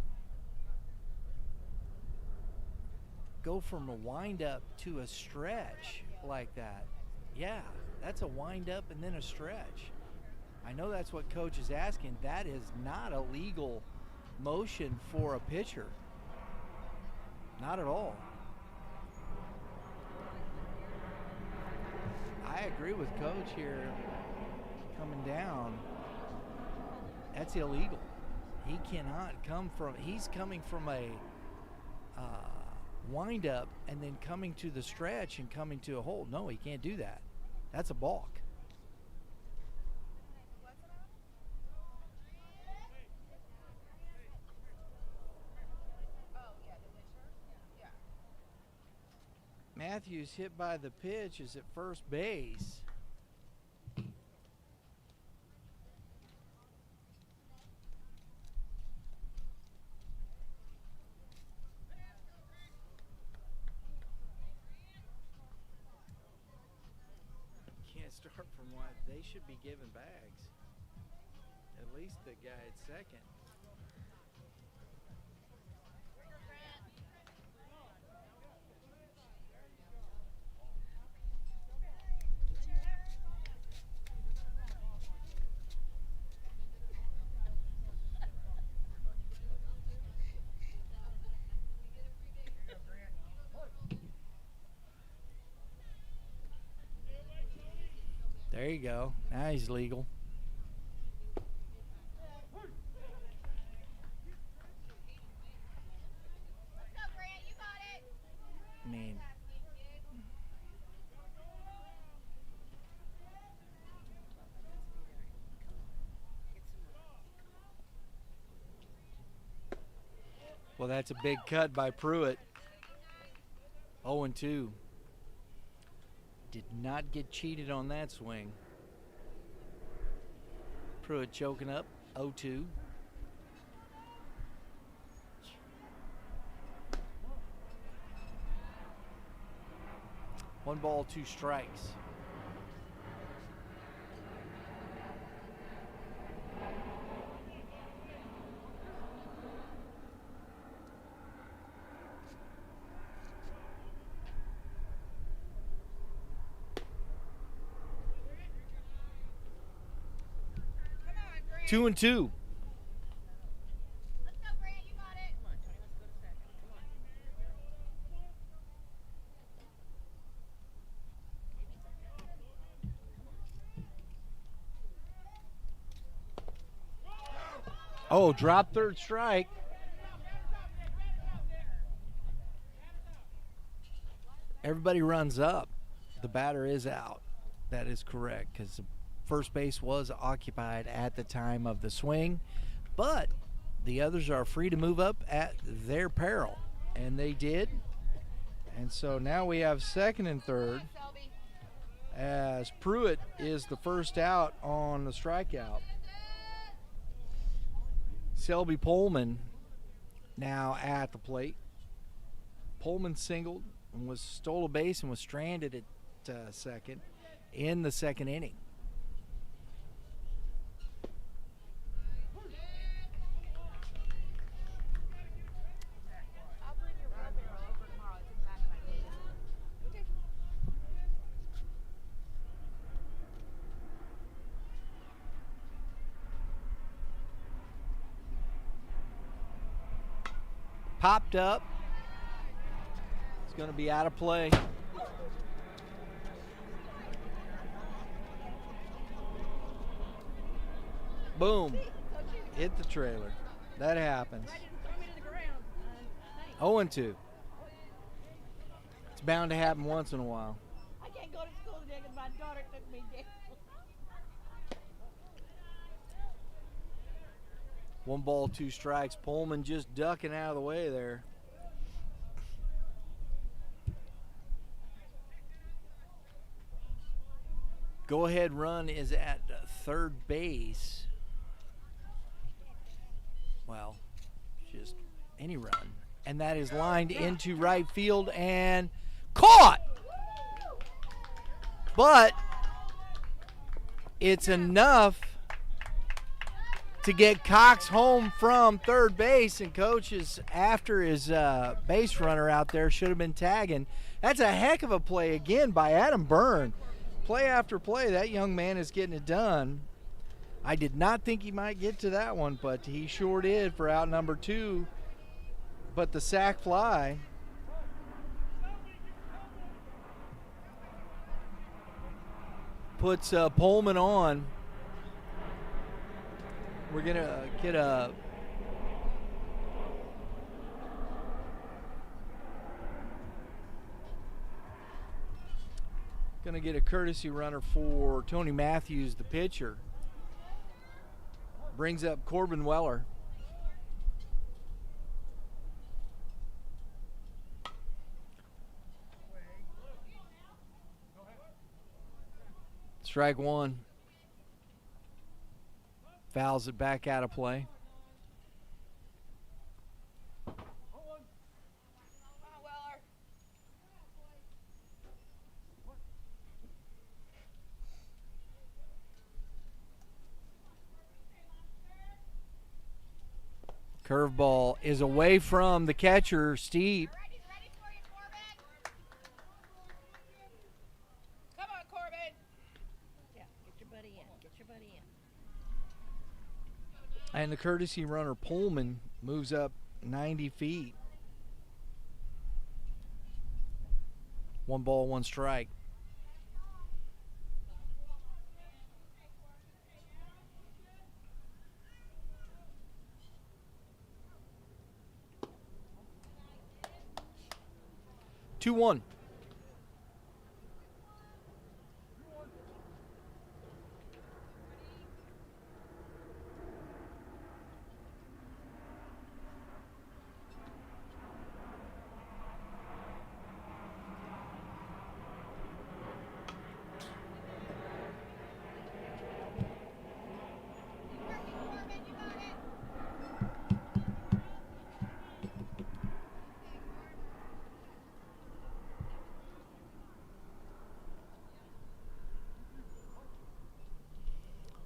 go from a windup to a stretch like that. Yeah, that's a windup and then a stretch. I know that's what coach is asking. That is not a legal motion for a pitcher. Not at all. I agree with coach here coming down. That's illegal. He cannot come from, he's coming from a wind up and then coming to the stretch and coming to a hold. No, he can't do that. That's a balk. Matthews hit by the pitch is at first base. Can't start from wide. They should be giving bags. At least the guy at second. There you go. Now he's legal. I mean, well, that's a big cut by Pruitt. 0-2. Did not get cheated on that swing. Pruitt choking up, 0-2. One ball, 2 strikes. Two and two. Let's go, Grant. You got it. Come on, Tony. Let's go to second. Come on. Oh, drop third strike. Everybody runs up. The batter is out. That is correct, because the first base was occupied at the time of the swing, but the others are free to move up at their peril, and they did. And so now we have second and third, as Pruitt is the first out on the strikeout. Selby Pullman now at the plate. Pullman singled and stole a base and was stranded at second in the second inning. Popped up. It's going to be out of play. Boom. Hit the trailer. That happens. 0-2. It's bound to happen once in a while. I can't go to school today because my daughter took me down. 1 ball, 2 strikes. Pullman just ducking out of the way there. Go ahead run is at third base. Well, just any run. And that is lined into right field and caught. But it's enough to get Cox home from third base, and Coach is after his base runner out there. Should have been tagging. That's a heck of a play again by Adam Byrne. Play after play, that young man is getting it done. I did not think he might get to that one, but he sure did for out number 2. But the sac fly puts Pullman on. We're going to get a courtesy runner for Tony Matthews, the pitcher. Brings up Corbin Weller. Strike 1. Fouls it back out of play. Curveball is away from the catcher, Steep. Ready for you, Corbin. Come on, Corbin. Yeah, get your buddy in. Get your buddy in. And the courtesy runner, Pullman, moves up 90 feet. 1 ball, 1 strike. Two one.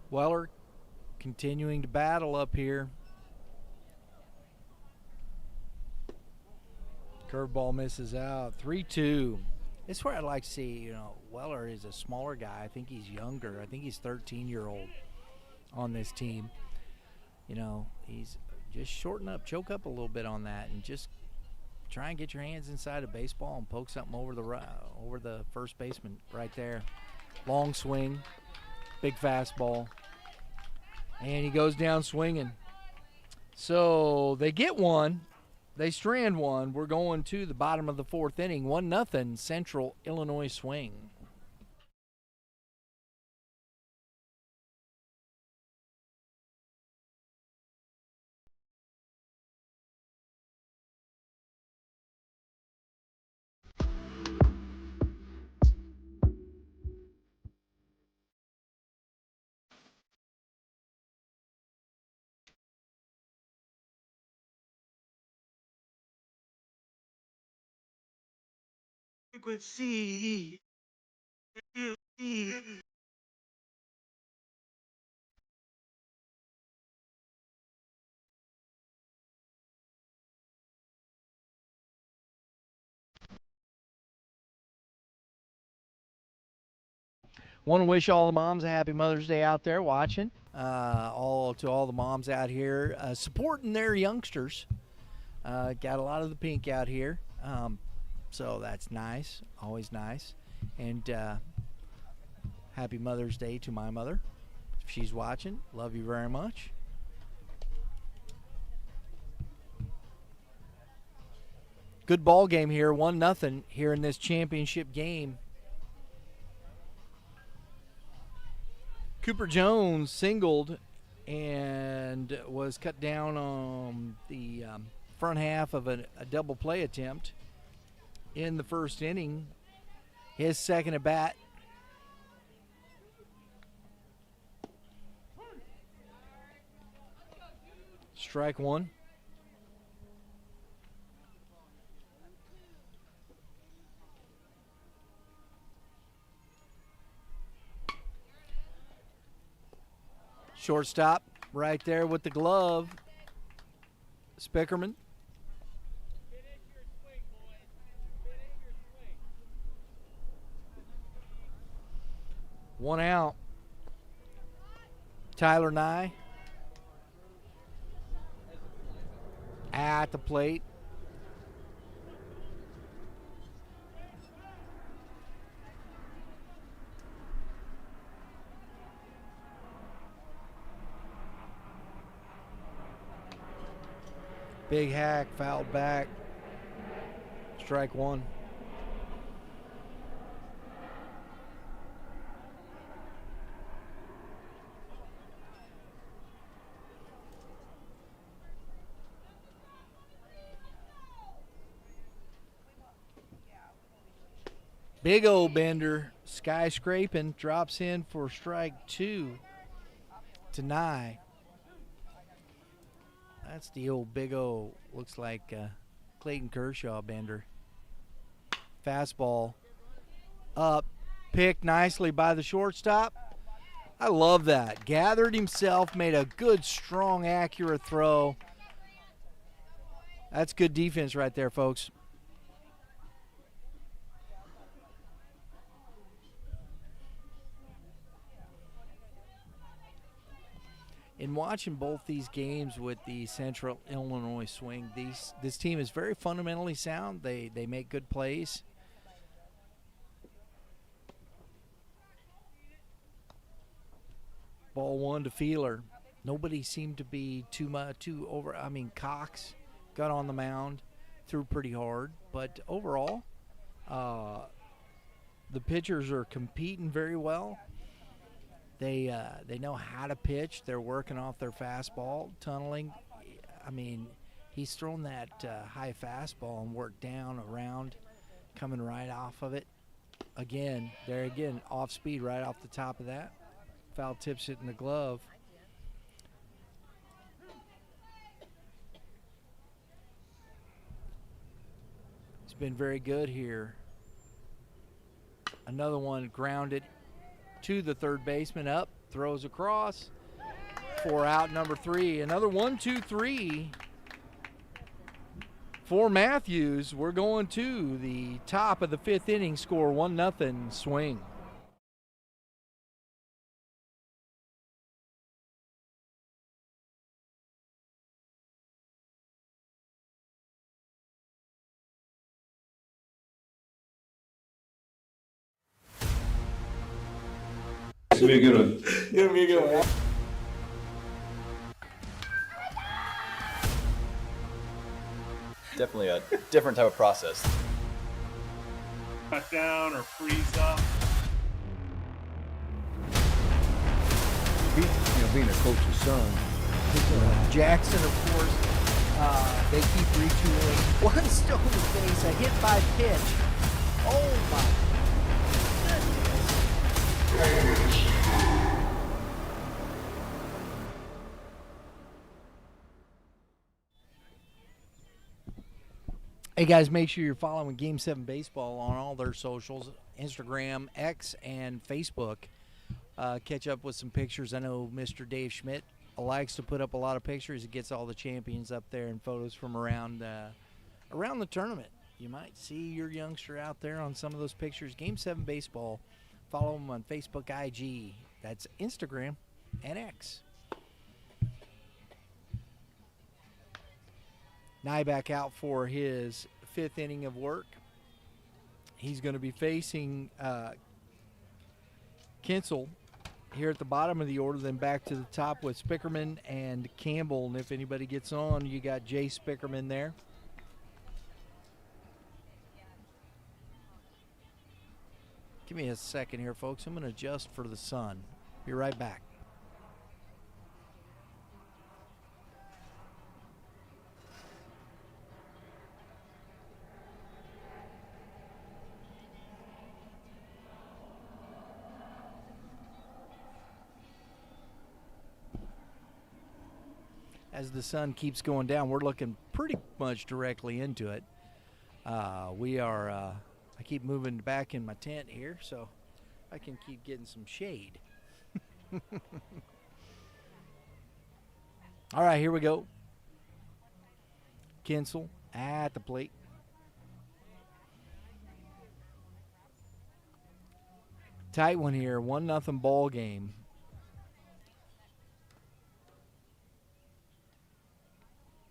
Weller continuing to battle up here. Curveball misses out. 3-2. This is where I'd like to see, Weller is a smaller guy. I think he's younger. I think he's 13-year-old on this team. He's just shorten up, choke up a little bit on that, and just try and get your hands inside a baseball and poke something over the first baseman right there. Long swing, big fastball. And he goes down swinging. So they get one. They strand one. We're going to the bottom of the 4th inning. 1-0 Central Illinois Swing. Frequency. Want to wish all the moms a happy Mother's Day out there watching. All the moms out here supporting their youngsters. Got a lot of the pink out here, so that's nice, always nice. And happy Mother's Day to my mother. If she's watching, love you very much. Good ball game here, 1-0 here in this championship game. Cooper Jones singled and was cut down on the front half of a double play attempt in the first inning. His second at bat. Strike one. Shortstop right there with the glove. Spickerman. One out. Tyler Nye at the plate. Big hack, fouled back. Strike one. Big old bender, skyscraping, drops in for strike two to Nye. That's the old big old, looks like Clayton Kershaw bender. Fastball up, picked nicely by the shortstop. I love that. Gathered himself, made a good, strong, accurate throw. That's good defense right there, folks. In watching both these games with the Central Illinois swing, this team is very fundamentally sound. They make good plays. Ball one to Feeler. Nobody seemed to be too over. I mean, Cox got on the mound, threw pretty hard, but overall, the pitchers are competing very well. They know how to pitch. They're working off their fastball, tunneling. I mean, he's thrown that high fastball and worked down, around, coming right off of it. Again, off speed right off the top of that. Foul tips it in the glove. He's been very good here. Another one grounded to the third baseman, up, throws across. 4 out, number 3. Another 1-2-3 for Matthews. We're going to the top of the 5th inning, score 1-0 swing. Let me get a Definitely a different type of process. Cut down or freeze up. being a coach's son. Jackson, of course, they keep retooling. One stone base, a hit by pitch. Oh my goodness. Hey guys, make sure you're following Game 7 Baseball on all their socials, Instagram, X, and Facebook. Catch up with some pictures. I know Mr. Dave Schmidt likes to put up a lot of pictures. He gets all the champions up there and photos from around the tournament. You might see your youngster out there on some of those pictures. Game 7 Baseball. Follow them on Facebook, IG. That's Instagram and X. Nyback out for his 5th inning of work. He's going to be facing Kinsel here at the bottom of the order, then back to the top with Spickerman and Campbell. And if anybody gets on, you got Jay Spickerman there. Give me a second here, folks. I'm going to adjust for the sun. Be right back. As the sun keeps going down, we're looking pretty much directly into it. I keep moving back in my tent here so I can keep getting some shade. All right, here we go. Kinsel at the plate. Tight one here, 1-0 ball game.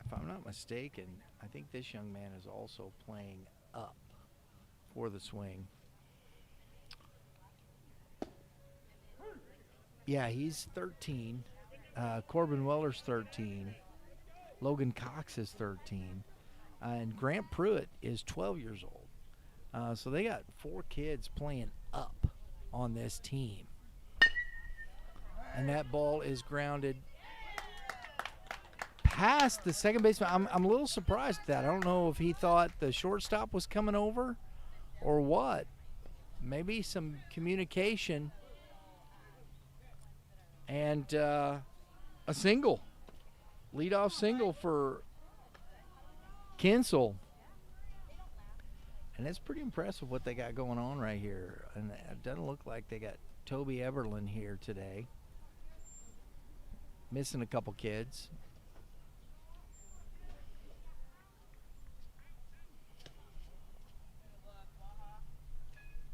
If I'm not mistaken, I think this young man is also playing up for the swing. Yeah, he's 13. Corbin Weller's 13. Logan Cox is 13. And Grant Pruitt is 12 years old. So they got 4 kids playing up on this team. And that ball is grounded past the second baseman. I'm a little surprised at that. I don't know if he thought the shortstop was coming over or what. Maybe some communication. And a single. Leadoff single for Kinsel. And it's pretty impressive what they got going on right here. And it doesn't look like they got Toby Everlin here today. Missing a couple kids.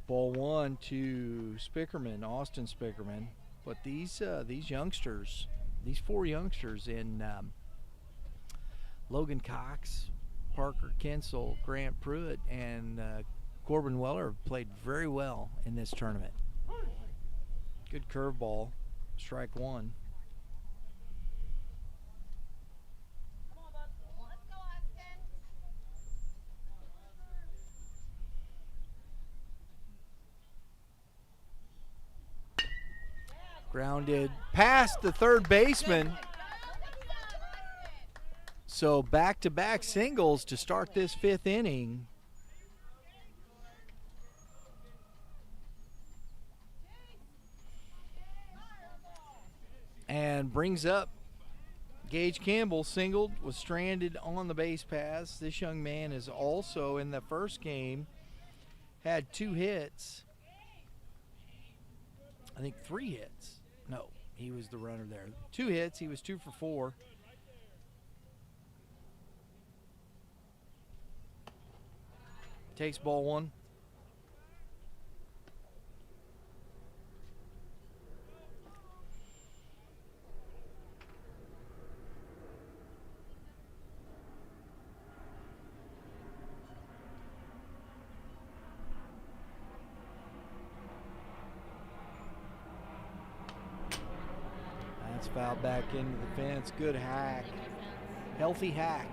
Ball 1 to Spickerman, Austin Spickerman. But these youngsters, these 4 youngsters in Logan Cox, Parker Kinsel, Grant Pruitt, and Corbin Weller have played very well in this tournament. Good curveball, strike 1. Grounded past the third baseman. So back-to-back singles to start this 5th inning. And brings up Gage Campbell, singled, was stranded on the base paths. This young man is also in the first game, had 2 hits. I think 3 hits. No, he was the runner there. 2 hits, he was 2 for 4. Takes ball 1. That's fouled back into the fence. Good hack. Healthy hack.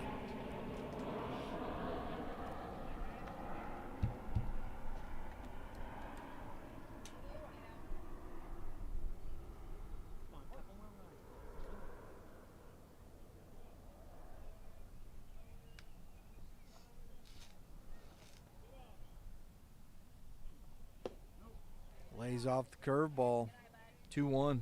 Lays off the curveball. 2-1.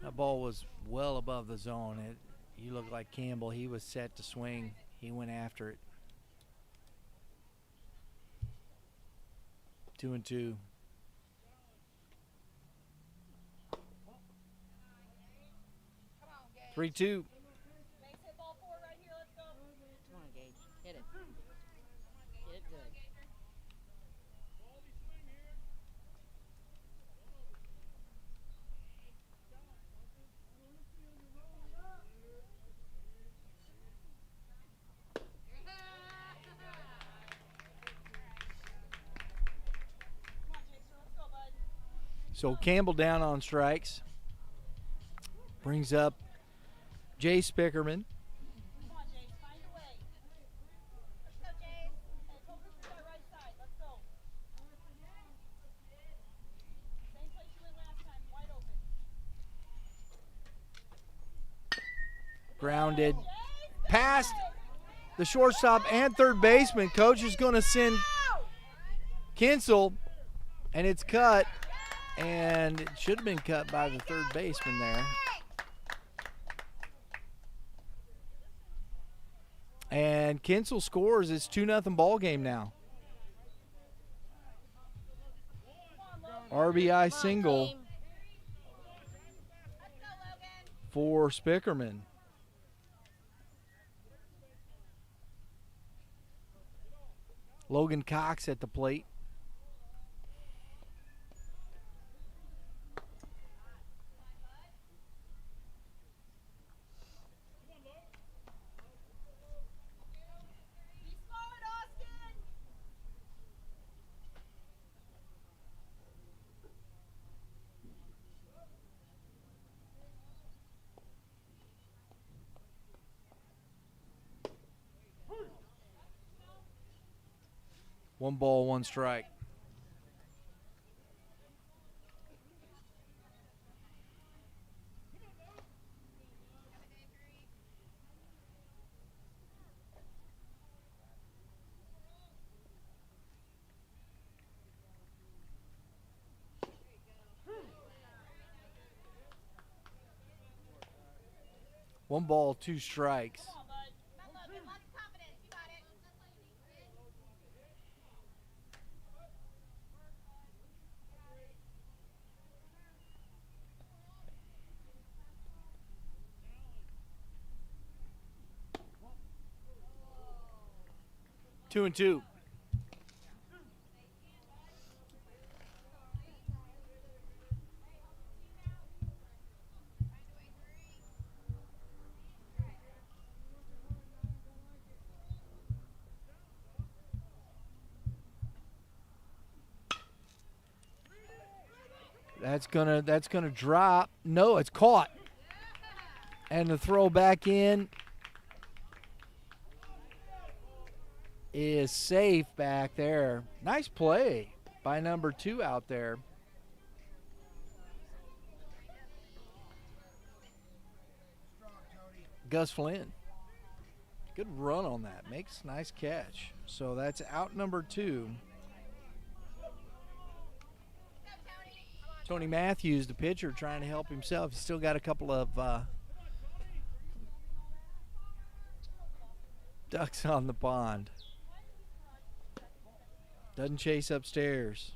That ball was well above the zone. You look like Campbell. He was set to swing. He went after it. 2-2. 3-2. Base hit ball 4 right here. Let's go. Come on, Gage. Hit it. Hit it good. Come on, Jason. Let's go, bud. So Campbell down on strikes. Brings up Jay Spickerman. Come on, Jace. Find a way. Let's go, Jace. Hey, focus with that right side. Let's go. Same place you went last time. Wide open. Grounded. Past the shortstop and third baseman. Coach is going to send Kinsel, and it's cut. And it should have been cut by the third baseman there. And Kinsel scores. It's 2-0 ball game now. RBI single for Spickerman. Logan Cox at the plate. Be smart, Austin. 1 ball, 1 strike. One ball, 2 strikes. Come on, bud. Come on, Logan. Lots of confidence. You got it. 2-2. That's gonna drop. No, it's caught. And the throw back in is safe back there. Nice play by number 2 out there. Gus Flynn. Good run on that. Makes nice catch. So that's out number 2. Tony Matthews, the pitcher, trying to help himself. He's still got a couple of ducks on the pond. Doesn't chase upstairs.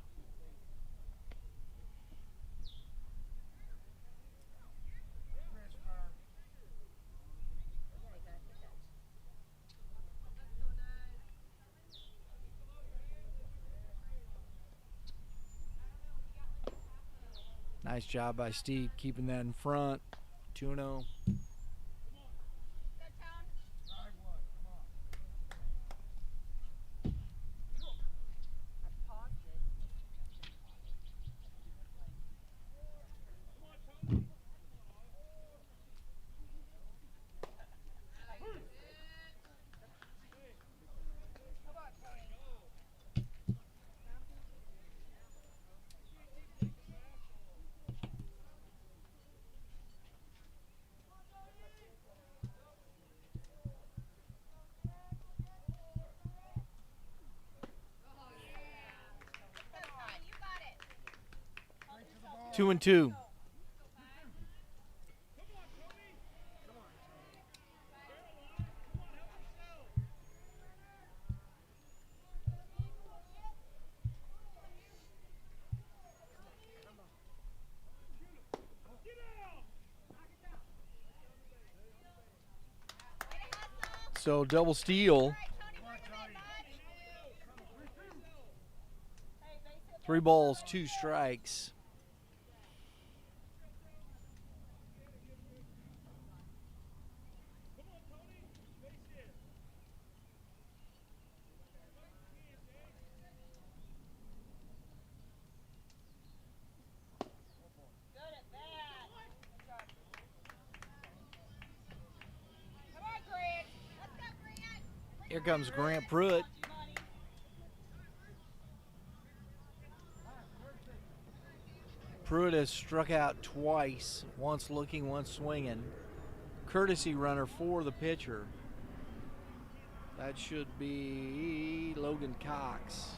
Nice job by Steve keeping that in front. 2-0. You got it. 2-2. So double steal. 3 balls, 2 strikes. Here comes Grant Pruitt. Pruitt has struck out twice, once looking, once swinging. Courtesy runner for the pitcher. That should be Logan Cox.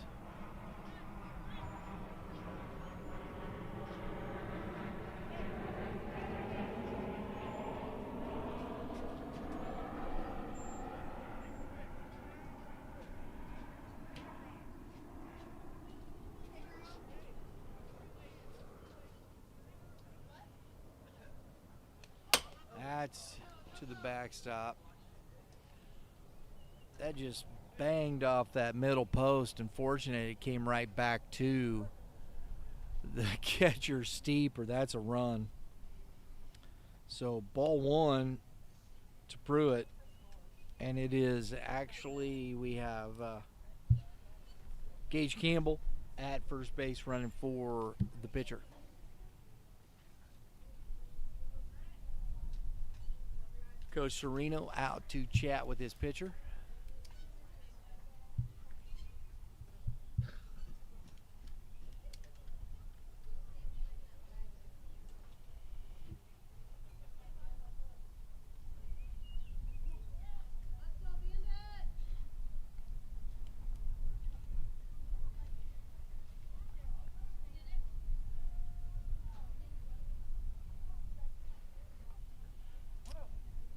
That's to the backstop. That just banged off that middle post. Unfortunately, it came right back to the catcher steeper. That's a run. So ball 1 to Pruitt. And it is actually, we have Gage Campbell at first base running for the pitcher. Coach Sereno out to chat with his pitcher.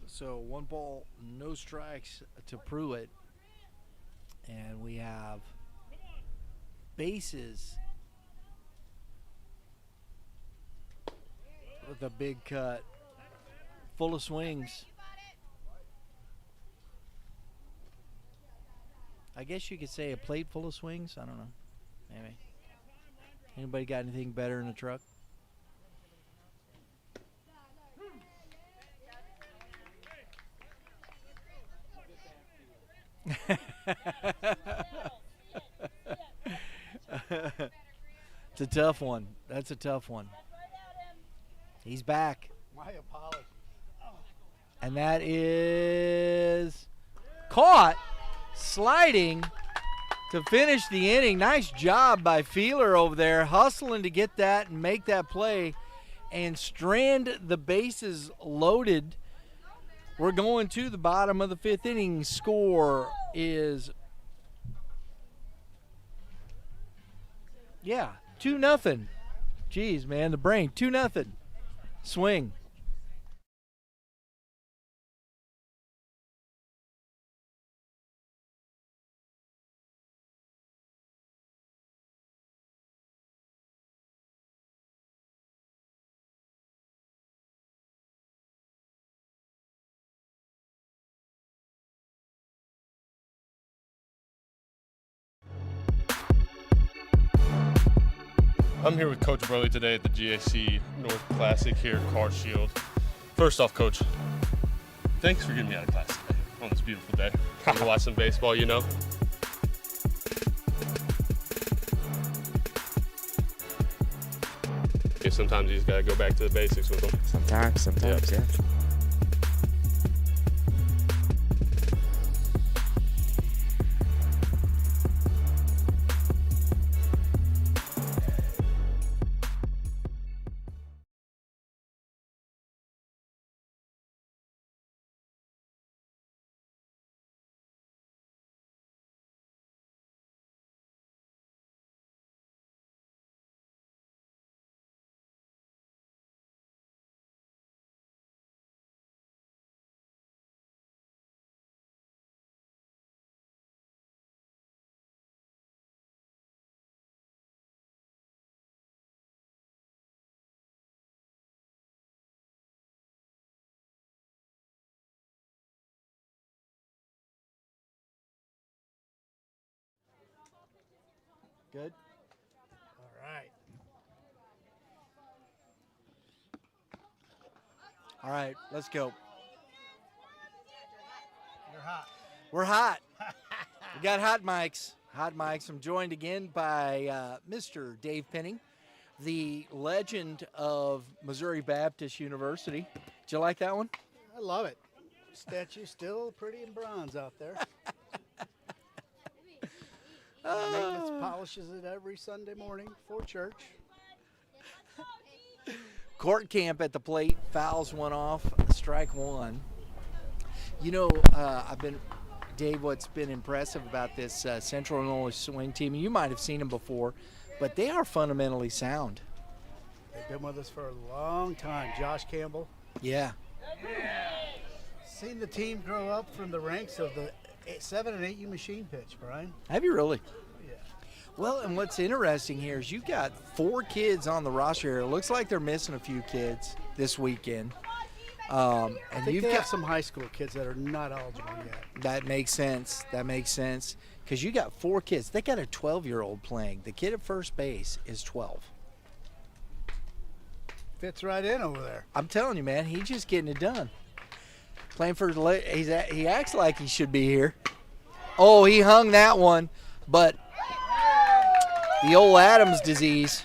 So 1 ball, no strikes to Pruitt. And we have bases with a big cut, full of swings. I guess you could say a plate full of swings. I don't know. Maybe. Anybody got anything better in the truck? It's a tough one. That's a tough one. He's back. My apologies. And that is caught sliding to finish the inning. Nice job by Feeler over there, hustling to get that and make that play and strand the bases loaded. We're going to the bottom of the 5th inning. Score is, 2-0. Jeez, man, the brain. 2-0. Swing. I'm here with Coach Burley today at the GAC North Classic here at Car Shield. First off, Coach, thanks for getting me out of class today on this beautiful day. I'm gonna watch some baseball, you know. Sometimes you just gotta go back to the basics with them. Sometimes, yeah. Good. All right. All right, let's go. You're hot. We're hot. We got hot mics. Hot mics. I'm joined again by Mr. Dave Penning, the legend of Missouri Baptist University. Did you like that one? I love it. Statue still pretty in bronze out there. Maintenance polishes it every Sunday morning for church. Court camp at the plate, fouls one off, strike one. You know, Dave, what's been impressive about this Central Illinois swing team, you might have seen them before, but they are fundamentally sound. They've been with us for a long time. Josh Campbell. Yeah. Seen the team grow up from the ranks of the 7 and 8U machine pitch, Brian. Have you really? Yeah. Well, and what's interesting here is you've got 4 kids on the roster here. It looks like they're missing a few kids this weekend. And I think you've they got have some high school kids that are not eligible yet. That makes sense. That makes sense. Because you got 4 kids. They got a 12-year-old playing. The kid at first base is 12. Fits right in over there. I'm telling you, man, he's just getting it done. Playing for he acts like he should be here. Oh, he hung that one, but the old Adams disease.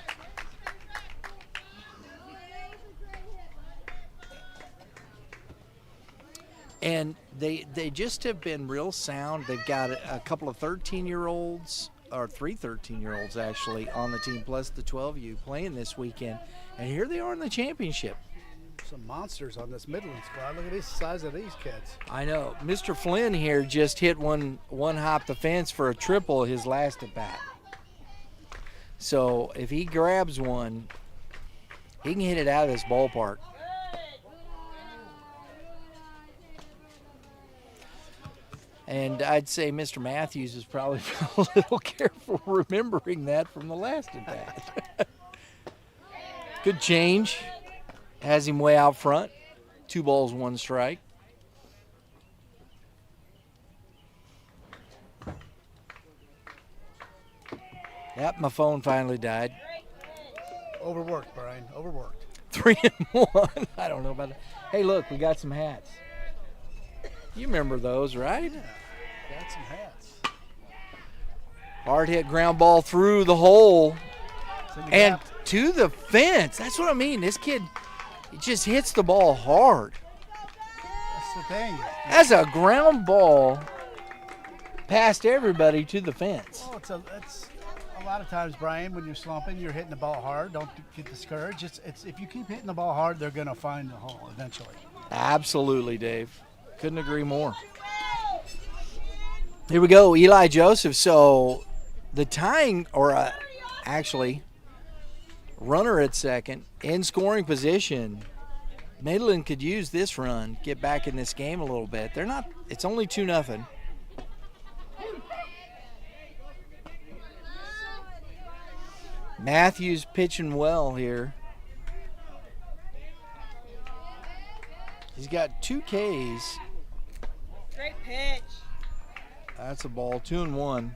And they just have been real sound. They've got a couple of 13-year-olds, or 3 13-year-olds actually, on the team, plus the 12U playing this weekend. And here they are in the championship. Some monsters on this Midland squad. Look at the size of these kids. I know. Mr. Flynn here just hit one hop the fence for a triple his last at bat. So if he grabs one, he can hit it out of this ballpark. And I'd say Mr. Matthews is probably a little careful remembering that from the last at bat. Good change. Has him way out front. 2 balls, 1 strike. Yep, my phone finally died. Overworked, Brian. Overworked. 3 and 1. I don't know about that. Hey, look, we got some hats. You remember those, right? Yeah, got some hats. Hard hit ground ball through the hole and gap. to the fence. That's what I mean. This kid, he just hits the ball hard. That's the thing. That's a ground ball past everybody to the fence. Well, it's a lot of times, Brian, when you're slumping, you're hitting the ball hard. Don't get discouraged. It's if you keep hitting the ball hard, they're going to find the hole eventually. Absolutely, Dave. Couldn't agree more. Here we go, Eli Joseph. So the tying, or actually, runner at second, in scoring position. Midland could use this run, get back in this game a little bit. They're not, it's only 2-0. Matthews pitching well here. He's got 2 Ks. Great pitch. That's a ball, 2-1.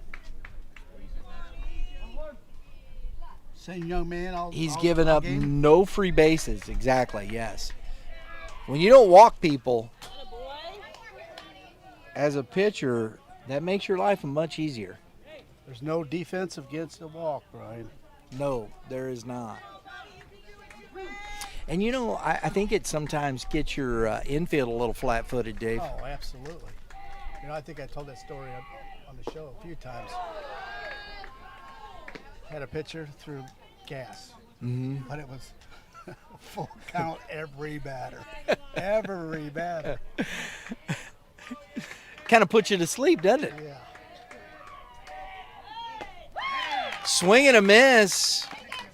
Same young man. He's given up no free bases. Exactly, yes. When you don't walk people as a pitcher, that makes your life much easier. There's no defense against the walk, Brian. No, there is not. And you know, I think it sometimes gets your infield a little flat-footed, Dave. Oh, absolutely. You know, I think I told that story on the show a few times. Had a pitcher through gas, but it was full count every batter. Every batter. Kind of puts you to sleep, doesn't it? Yeah. Swing and a miss,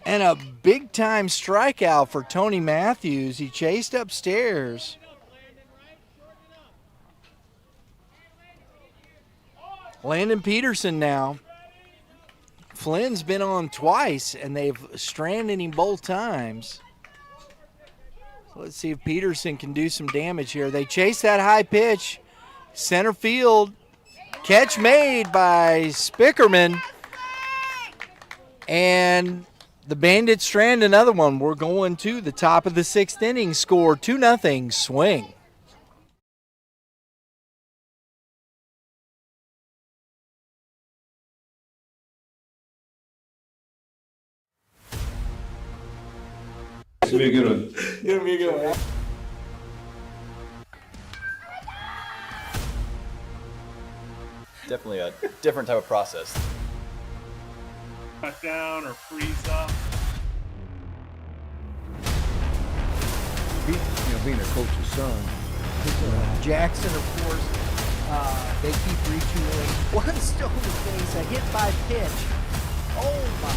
and a big-time strikeout for Tony Matthews. He chased upstairs. Landon Peterson now. Flynn's been on twice, and they've stranded him both times. So let's see if Peterson can do some damage here. They chase that high pitch. Center field. Catch made by Spickerman. And the Bandits strand another one. We're going to the top of the 6th inning. Score 2-0. Swing. It's gonna be a good one. Gonna be a good one. Definitely a different type of process. Cut down or freeze up. Being a coach's son. Jackson, of course, they keep retooling. One stolen base, a hit by pitch. Oh my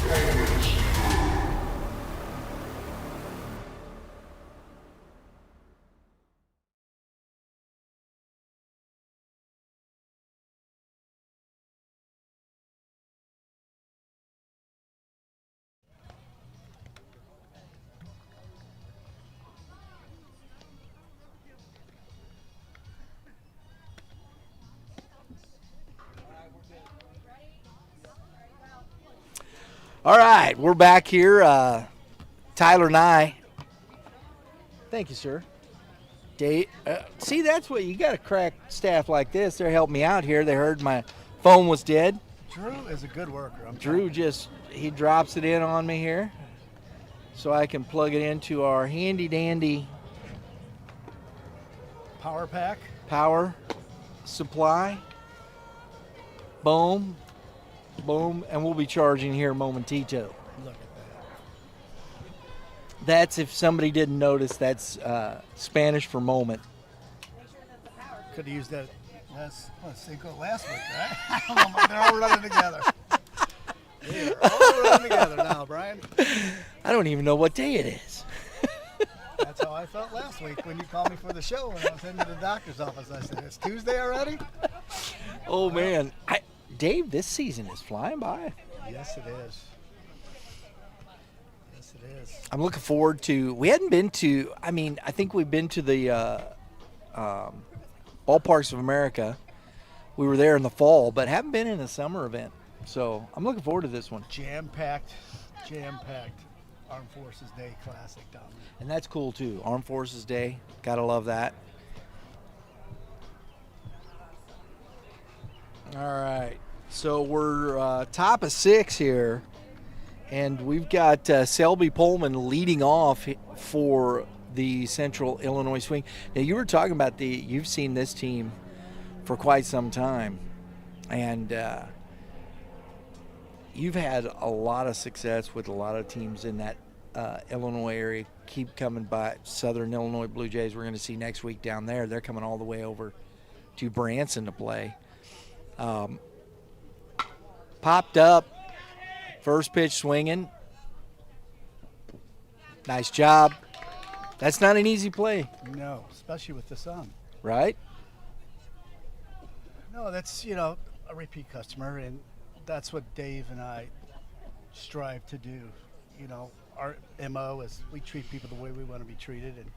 goodness. All right, we're back here. Tyler and I. Thank you, sir. Dave, see, that's what you got to crack staff like this. They're helping me out here. They heard my phone was dead. Drew is a good worker. Drew he drops it in on me here so I can plug it into our handy dandy power pack. Power supply. Boom. Boom. And we'll be charging here momentito. Look at that. That's, if somebody didn't notice, that's Spanish for moment. Could have used that last week, right? I don't know, they're all running together. They are all running together now, Brian. I don't even know what day it is. That's how I felt last week when you called me for the show and I was heading to the doctor's office. I said, it's Tuesday already? Oh, man. Dave, this season is flying by. Yes, it is. Yes, it is. I'm looking forward to, we hadn't been to, I think we've been to the Ballparks of America. We were there in the fall, but haven't been in a summer event. So I'm looking forward to this one. Jam-packed Armed Forces Day Classic down there. And that's cool, too. Armed Forces Day. Gotta love that. All right. So we're top of 6 here. And we've got Selby Pullman leading off for the Central Illinois Swing. Now, you were talking about you've seen this team for quite some time. And you've had a lot of success with a lot of teams in that Illinois area. Keep coming by. Southern Illinois Blue Jays we're going to see next week down there. They're coming all the way over to Branson to play. Popped up. First pitch swinging. Nice job. That's not an easy play. No, especially with the sun. Right? No, that's, a repeat customer, and that's what Dave and I strive to do. Our MO is we treat people the way we want to be treated, and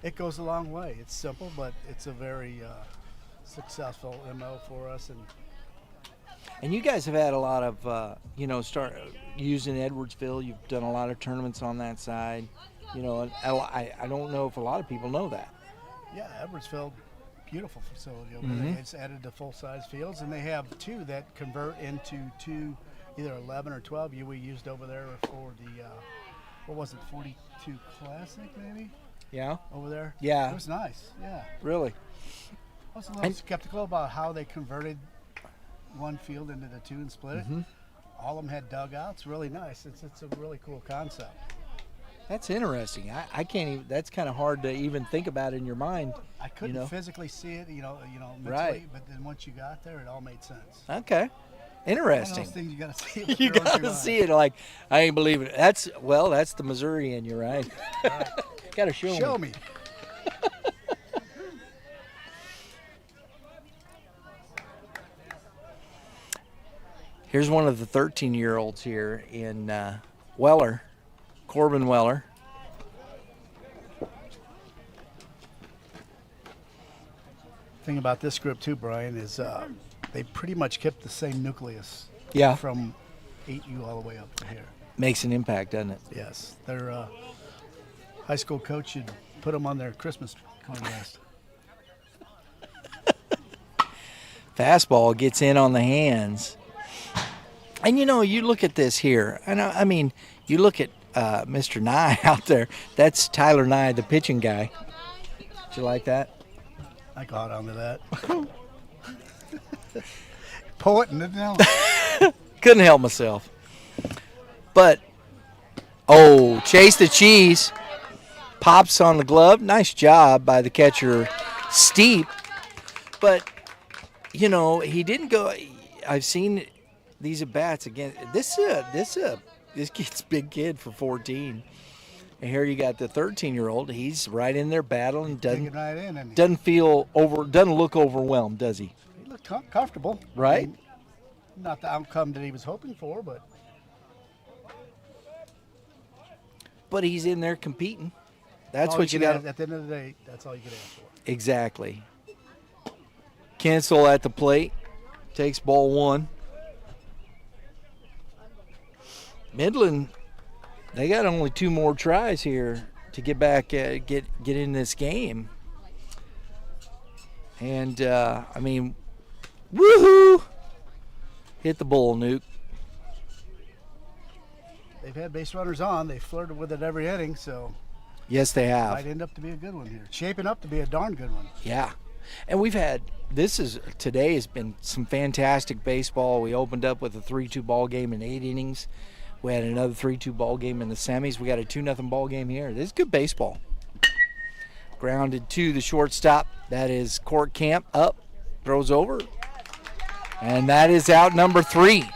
it goes a long way. It's simple, but it's a very successful MO for us. And you guys have had a lot of, start using Edwardsville. You've done a lot of tournaments on that side. And I don't know if a lot of people know that. Yeah, Edwardsville, beautiful facility over there. It's added to full-size fields, and they have 2 that convert into 2, either 11 or 12U we used over there for the, 42 Classic maybe? Yeah. Over there? Yeah. It was nice, yeah. Really? I was a little skeptical about how they converted one field into the 2 and split it. All of them had dugouts. Really nice. It's a really cool concept. That's interesting. I can't even. That's kind of hard to even think about in your mind. I couldn't physically see it, mentally. Right. But then once you got there, it all made sense. Okay. Interesting. One of those things you got to see. With you got to see it. Like, I ain't believing it. That's the Missourian. You're right. Right. Got to show me. Here's one of the 13-year-olds here in Weller, Corbin Weller. Thing about this group too, Brian, is they pretty much kept the same nucleus. Yeah. From 8U all the way up to here. Makes an impact, doesn't it? Yes, their high school coach should put them on their Christmas card list. Fastball gets in on the hands. And, you look at this here. I mean, you look at Mr. Nye out there. That's Tyler Nye, the pitching guy. Did you like that? I caught on to that. Poet, didn't know. Couldn't help myself. But, chase the cheese. Pops on the glove. Nice job by the catcher, Steep. But, he didn't go. I've seen these at-bats again. This kid's a big kid for 14. And here you got the 13-year-old. He's right in there battling. Taking right in, and doesn't look overwhelmed, does he? he looked comfortable. Right? I mean, not the outcome that he was hoping for, But he's in there competing. That's all what you got. At the end of the day, that's all you could ask for. Exactly. Kinsel at the plate. Takes ball 1. Midland, they got only 2 more tries here to get back, get in this game. And, woohoo! Hit the bull, Nuke. They've had base runners on. They flirted with it every inning, so Yes, they have. might end up to be a good one here. Shaping up to be a darn good one. Yeah. And today has been some fantastic baseball. We opened up with a 3-2 ball game in 8 innings. We had another 3-2 ball game in the semis. We got a 2-0 ball game here. This is good baseball. Grounded to the shortstop. That is Court Camp. Up. Throws over. And that is out number 3.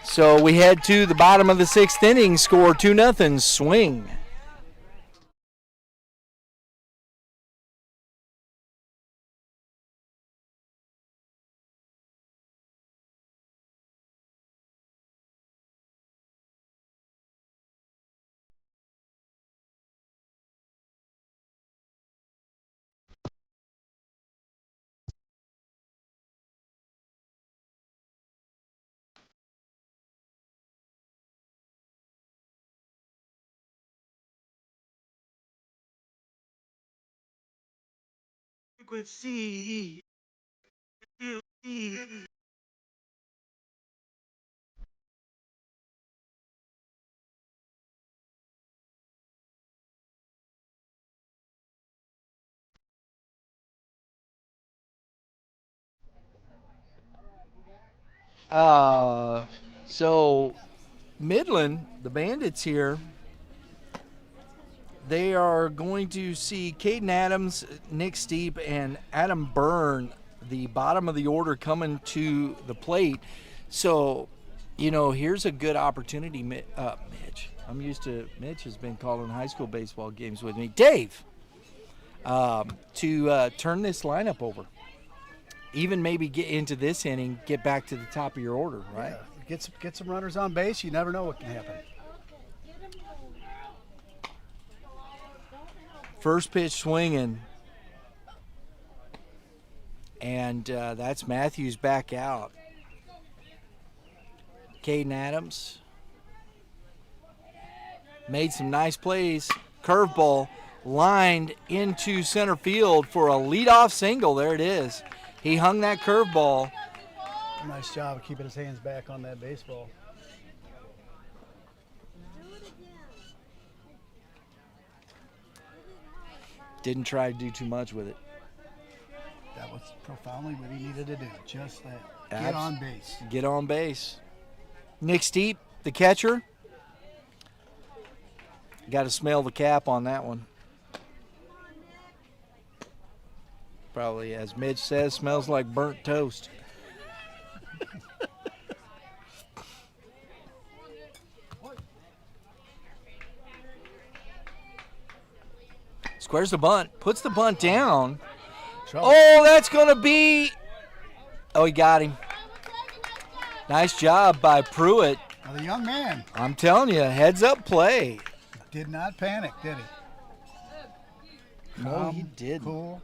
So we head to the bottom of the 6th inning. Score 2-0. Swing. Frequency. So Midland, the Bandits here, they are going to see Caden Adams, Nick Steep, and Adam Byrne, the bottom of the order, coming to the plate. So, here's a good opportunity, Mitch. Mitch has been calling high school baseball games with me. Dave, to turn this lineup over. Even maybe get into this inning, get back to the top of your order, right? Yeah. Get some runners on base. You never know what can happen. First pitch swinging. And that's Matthews back out. Caden Adams made some nice plays. Curveball lined into center field for a leadoff single. There it is. He hung that curveball. Nice job of keeping his hands back on that baseball. Didn't try to do too much with it. That was profoundly what he needed to do. Just that. Get on base. Get on base. Nick Steep, the catcher. Got to smell the cap on that one. Probably, as Mitch says, smells like burnt toast. Squares the bunt, puts the bunt down. Trouble. Oh, that's going to be... Oh, he got him. Nice job by Pruitt. Now the young man I'm telling you, heads up play. did not panic, did he? No, he didn't. Cool.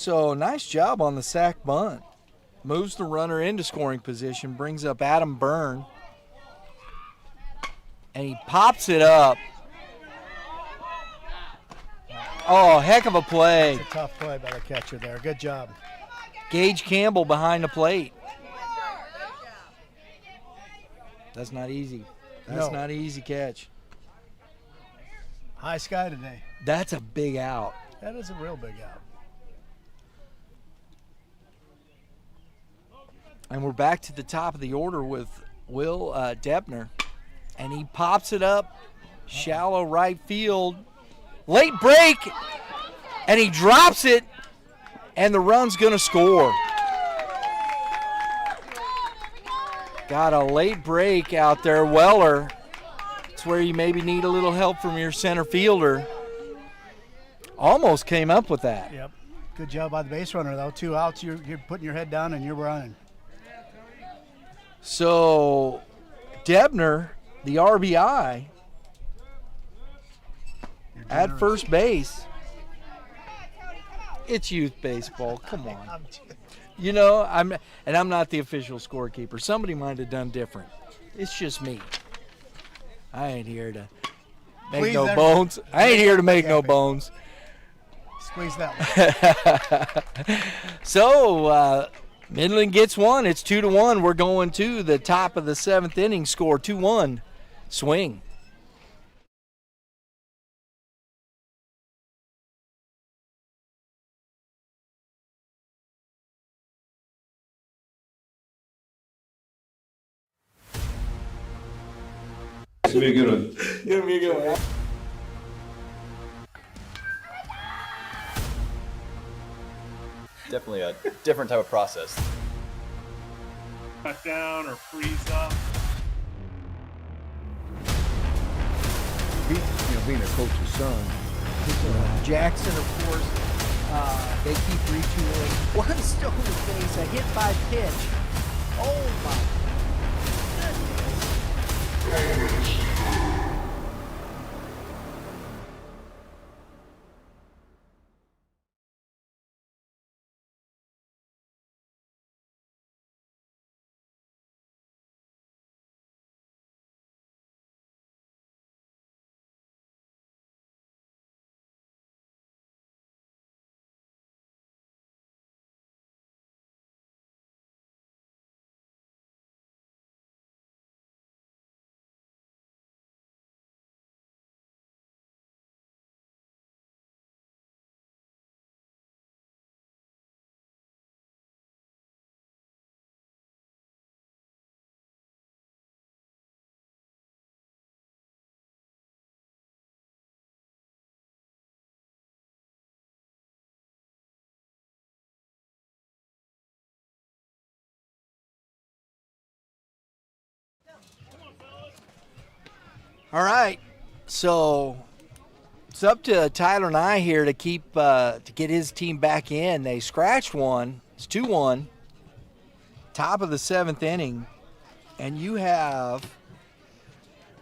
So nice job on the sack bunt. Moves the runner into scoring position, brings up Adam Byrne, and he pops it up. Oh, heck of a play. It's a tough play by the catcher there. Good job. Gage Campbell behind the plate. That's not easy. That's No. not an easy catch. High sky today. That's a big out. That is a real big out. And we're back to the top of the order with Will Debner. And he pops it up, shallow right field. Late break, and he drops it, and the run's going to score. Got a late break out there, Weller. It's where you maybe need a little help from your center fielder. Almost came up with that. Yep. Good job by the base runner, though. 2 outs, you're putting your head down and you're running. So, Debner, the RBI, at first base. It's youth baseball. Come on. You know, I'm not the official scorekeeper. Somebody might have done different. It's just me. I ain't here to make no bones. I ain't here to make no bones. Squeeze that one. So, Midland gets one. It's 2-1. We're going to the top of the 7th inning. Score 2-1. Swing. Give me a good one. Give me a good one. Definitely a different type of process. Cut down or freeze up. Being a coach's son. Jackson, of course, they keep retooling. One stolen base, a hit by pitch. Oh my goodness. All right, so it's up to Tyler and I here to keep to get his team back in. They scratched one. It's 2-1. Top of the 7th inning, and you have.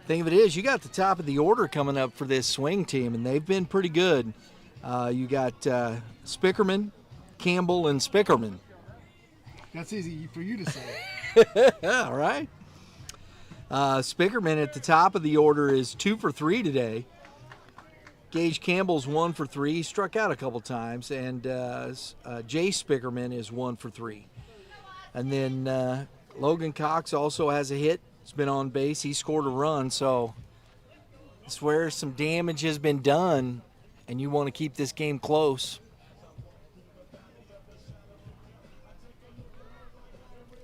Thing of it is, you got the top of the order coming up for this swing team, and they've been pretty good. You got Spickerman, Campbell, and Spickerman. That's easy for you to say. All right. Spickerman at the top of the order is 2 for 3 today. Gage Campbell's 1 for 3. He struck out a couple times. And Jay Spickerman is 1 for 3. And then Logan Cox also has a hit. He's been on base. He scored a run. So it's where some damage has been done, and you want to keep this game close.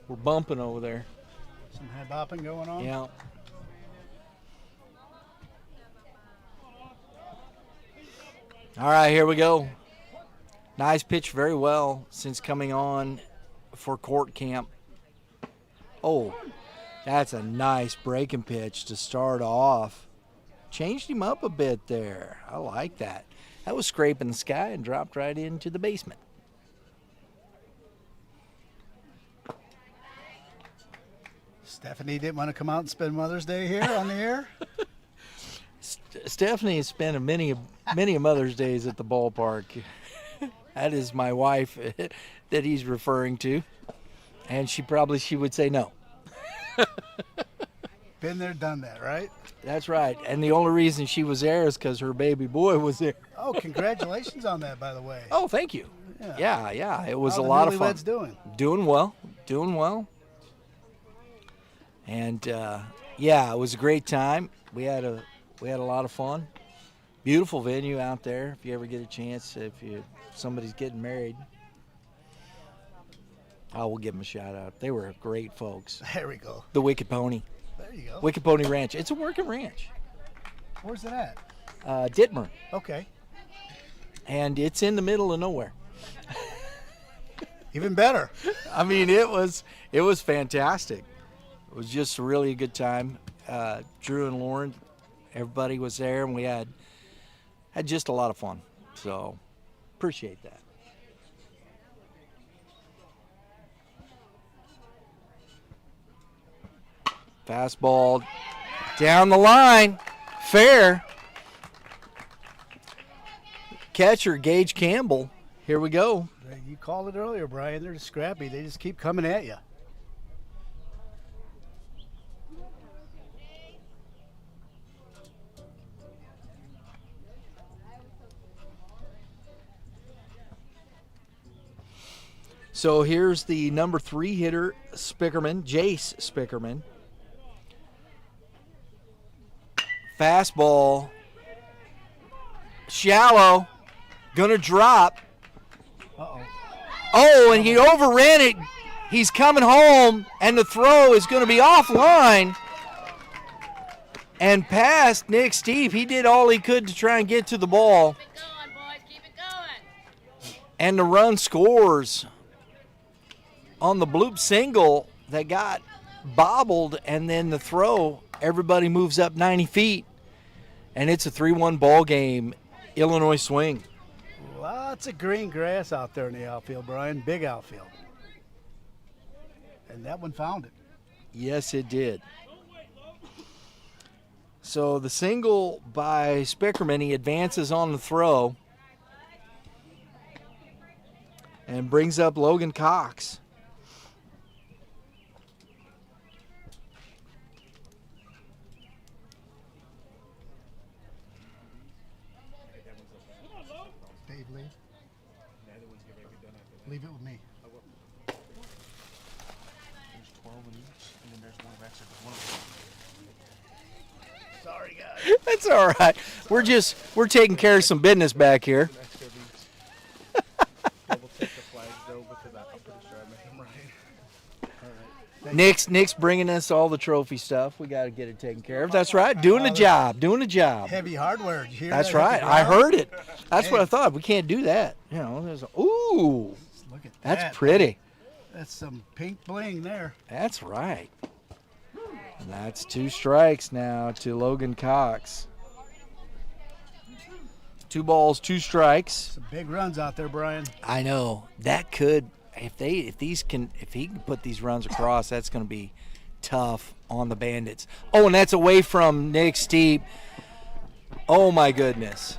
We're bumping over there. Some head bopping going on. Yeah. All right, here we go. Nice pitch, very well since coming on for court camp. Oh, that's a nice breaking pitch to start off. Changed him up a bit there. I like that. That was scraping the sky and dropped right into the basement. Stephanie didn't want to come out and spend Mother's Day here on the air. Stephanie has spent many Mother's Days at the ballpark. That is my wife that he's referring to. And she would say no. Been there, done that, right? That's right. And the only reason she was there is because her baby boy was there. Oh, congratulations on that, by the way. Oh, thank you. Yeah. It was How a the lot of fun. newlyweds doing? Doing well. And it was a great time. We had a lot of fun. Beautiful venue out there. If you ever get a chance, somebody's getting married, I will give them a shout out. They were great folks. There we go. The Wicked Pony. There you go. Wicked Pony Ranch. It's a working ranch. Where's it at? Ditmer. Okay. And it's in the middle of nowhere. Even better. I mean, it was fantastic. It was just really a good time. Drew and Lauren, everybody was there, and we had just a lot of fun. So, appreciate that. Fastball down the line, fair. Catcher Gage Campbell. Here we go. You called it earlier, Brian. They're just scrappy. They just keep coming at you. So here's the number 3 hitter, Spickerman, Jace Spickerman. Fastball, shallow, gonna drop. Uh-oh. Oh, and he overran it. He's coming home, and the throw is gonna be offline and past Nick Steve. He did all he could to try and get to the ball. Keep it going, boys. Keep it going. And the run scores on the bloop single that got bobbled, and then the throw, everybody moves up 90 feet, and it's a 3-1 ball game. Illinois swing. Lots of green grass out there in the outfield, Brian. Big outfield. And that one found it. Yes, it did. So the single by Spickerman, he advances on the throw and brings up Logan Cox. Dave, leave. Leave it with me. Sorry, guys. That's all right. We're taking care of some business back here. Nick's bringing us all the trophy stuff. We got to get it taken care of. That's right. Doing the job. Heavy hardware. Did you hear That's that? right. I heard it. That's what I thought. We can't do that. You know. Ooh. Look at that. That's pretty. That's some pink bling there. That's right. And that's 2 strikes now to Logan Cox. 2 balls, 2 strikes. Some big runs out there, Brian. I know. That could, if he can put these runs across, that's going to be tough on the Bandits. Oh, and that's away from Nick Steep. Oh my goodness.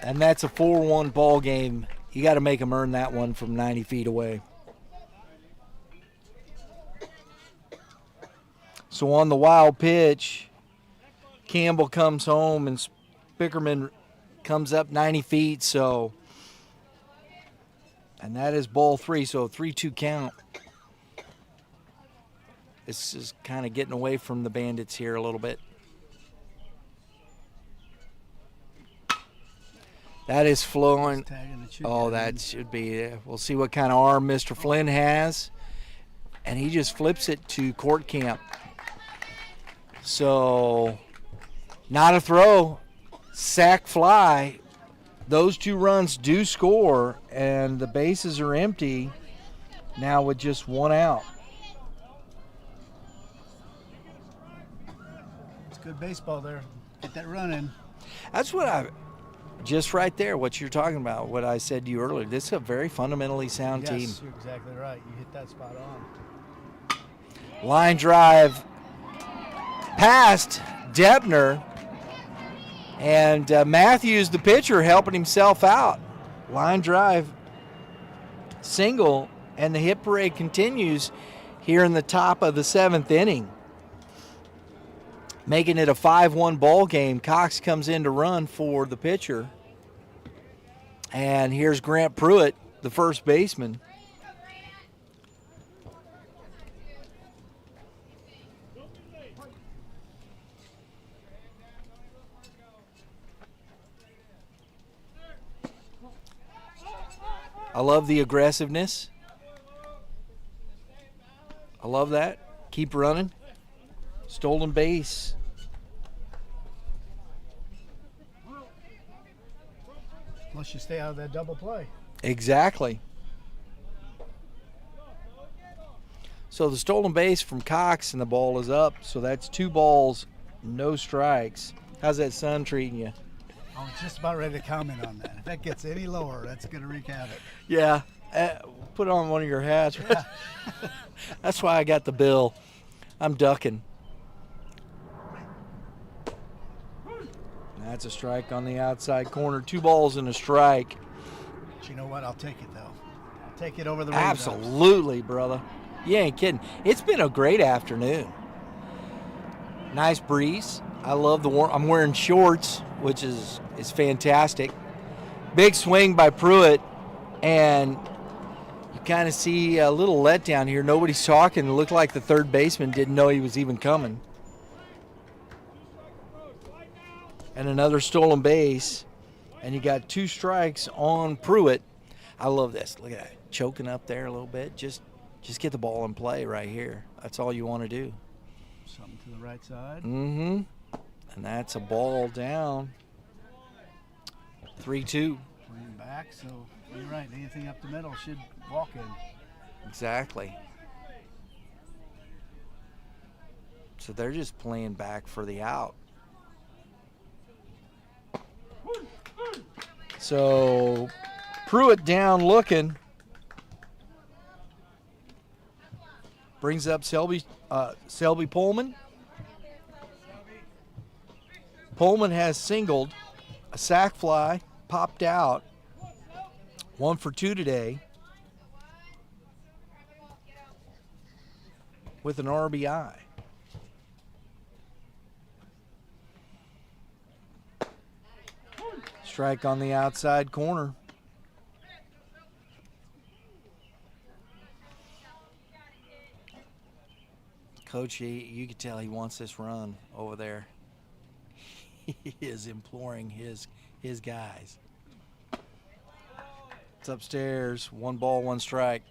And that's a 4-1 ball game. You got to make him earn that one from 90 feet away. So on the wild pitch, Campbell comes home and Spickerman comes up 90 feet. So, and that is ball 3. So a 3-2 count. This is kind of getting away from the Bandits here a little bit. That is flowing. Oh, that should be. We'll see what kind of arm Mr. Flynn has. And he just flips it to Court Camp. So, not a throw, sack fly. Those 2 runs do score, and the bases are empty now with just 1 out. It's good baseball there. Get that run in. That's what just right there, what you're talking about, what I said to you earlier. This is a very fundamentally sound team. Yes, you're exactly right. You hit that spot on. Line drive past Debner, and Matthews, the pitcher, helping himself out. Line drive single, and the hit parade continues here in the top of the 7th inning, making it a 5-1 ball game. Cox comes in to run for the pitcher, and here's Grant Pruitt, the first baseman. I love the aggressiveness. I love that. Keep running. Stolen base. Unless you stay out of that double play. Exactly. So the stolen base from Cox and the ball is up. So that's 2 balls, no strikes. How's that sun treating you? I was just about ready to comment on that. If that gets any lower, that's going to wreak havoc. Yeah. Put on one of your hats. Yeah. That's why I got the bill. I'm ducking. That's a strike on the outside corner. 2 balls and a strike. But you know what? I'll take it, though. I'll take it over the raindrops. Absolutely, brother. You ain't kidding. It's been a great afternoon. Nice breeze. I love the warm. I'm wearing shorts, which is fantastic. Big swing by Pruitt, and you kind of see a little letdown here. Nobody's talking. It looked like the third baseman didn't know he was even coming. And another stolen base, and you got 2 strikes on Pruitt. I love this. Look at that. Choking up there a little bit. Just get the ball in play right here. That's all you want to do. Something to the right side. Mm-hmm. And that's a ball down. 3-2. Playing back, so you're right. Anything up the middle should walk in. Exactly. So they're just playing back for the out. So Pruitt down looking. Brings up Selby Pullman. Pullman has singled, a sac fly, popped out. 1 for 2 today with an RBI. Strike on the outside corner. Coach, you can tell he wants this run over there. He is imploring his guys. It's upstairs. 1 ball, 1 strike.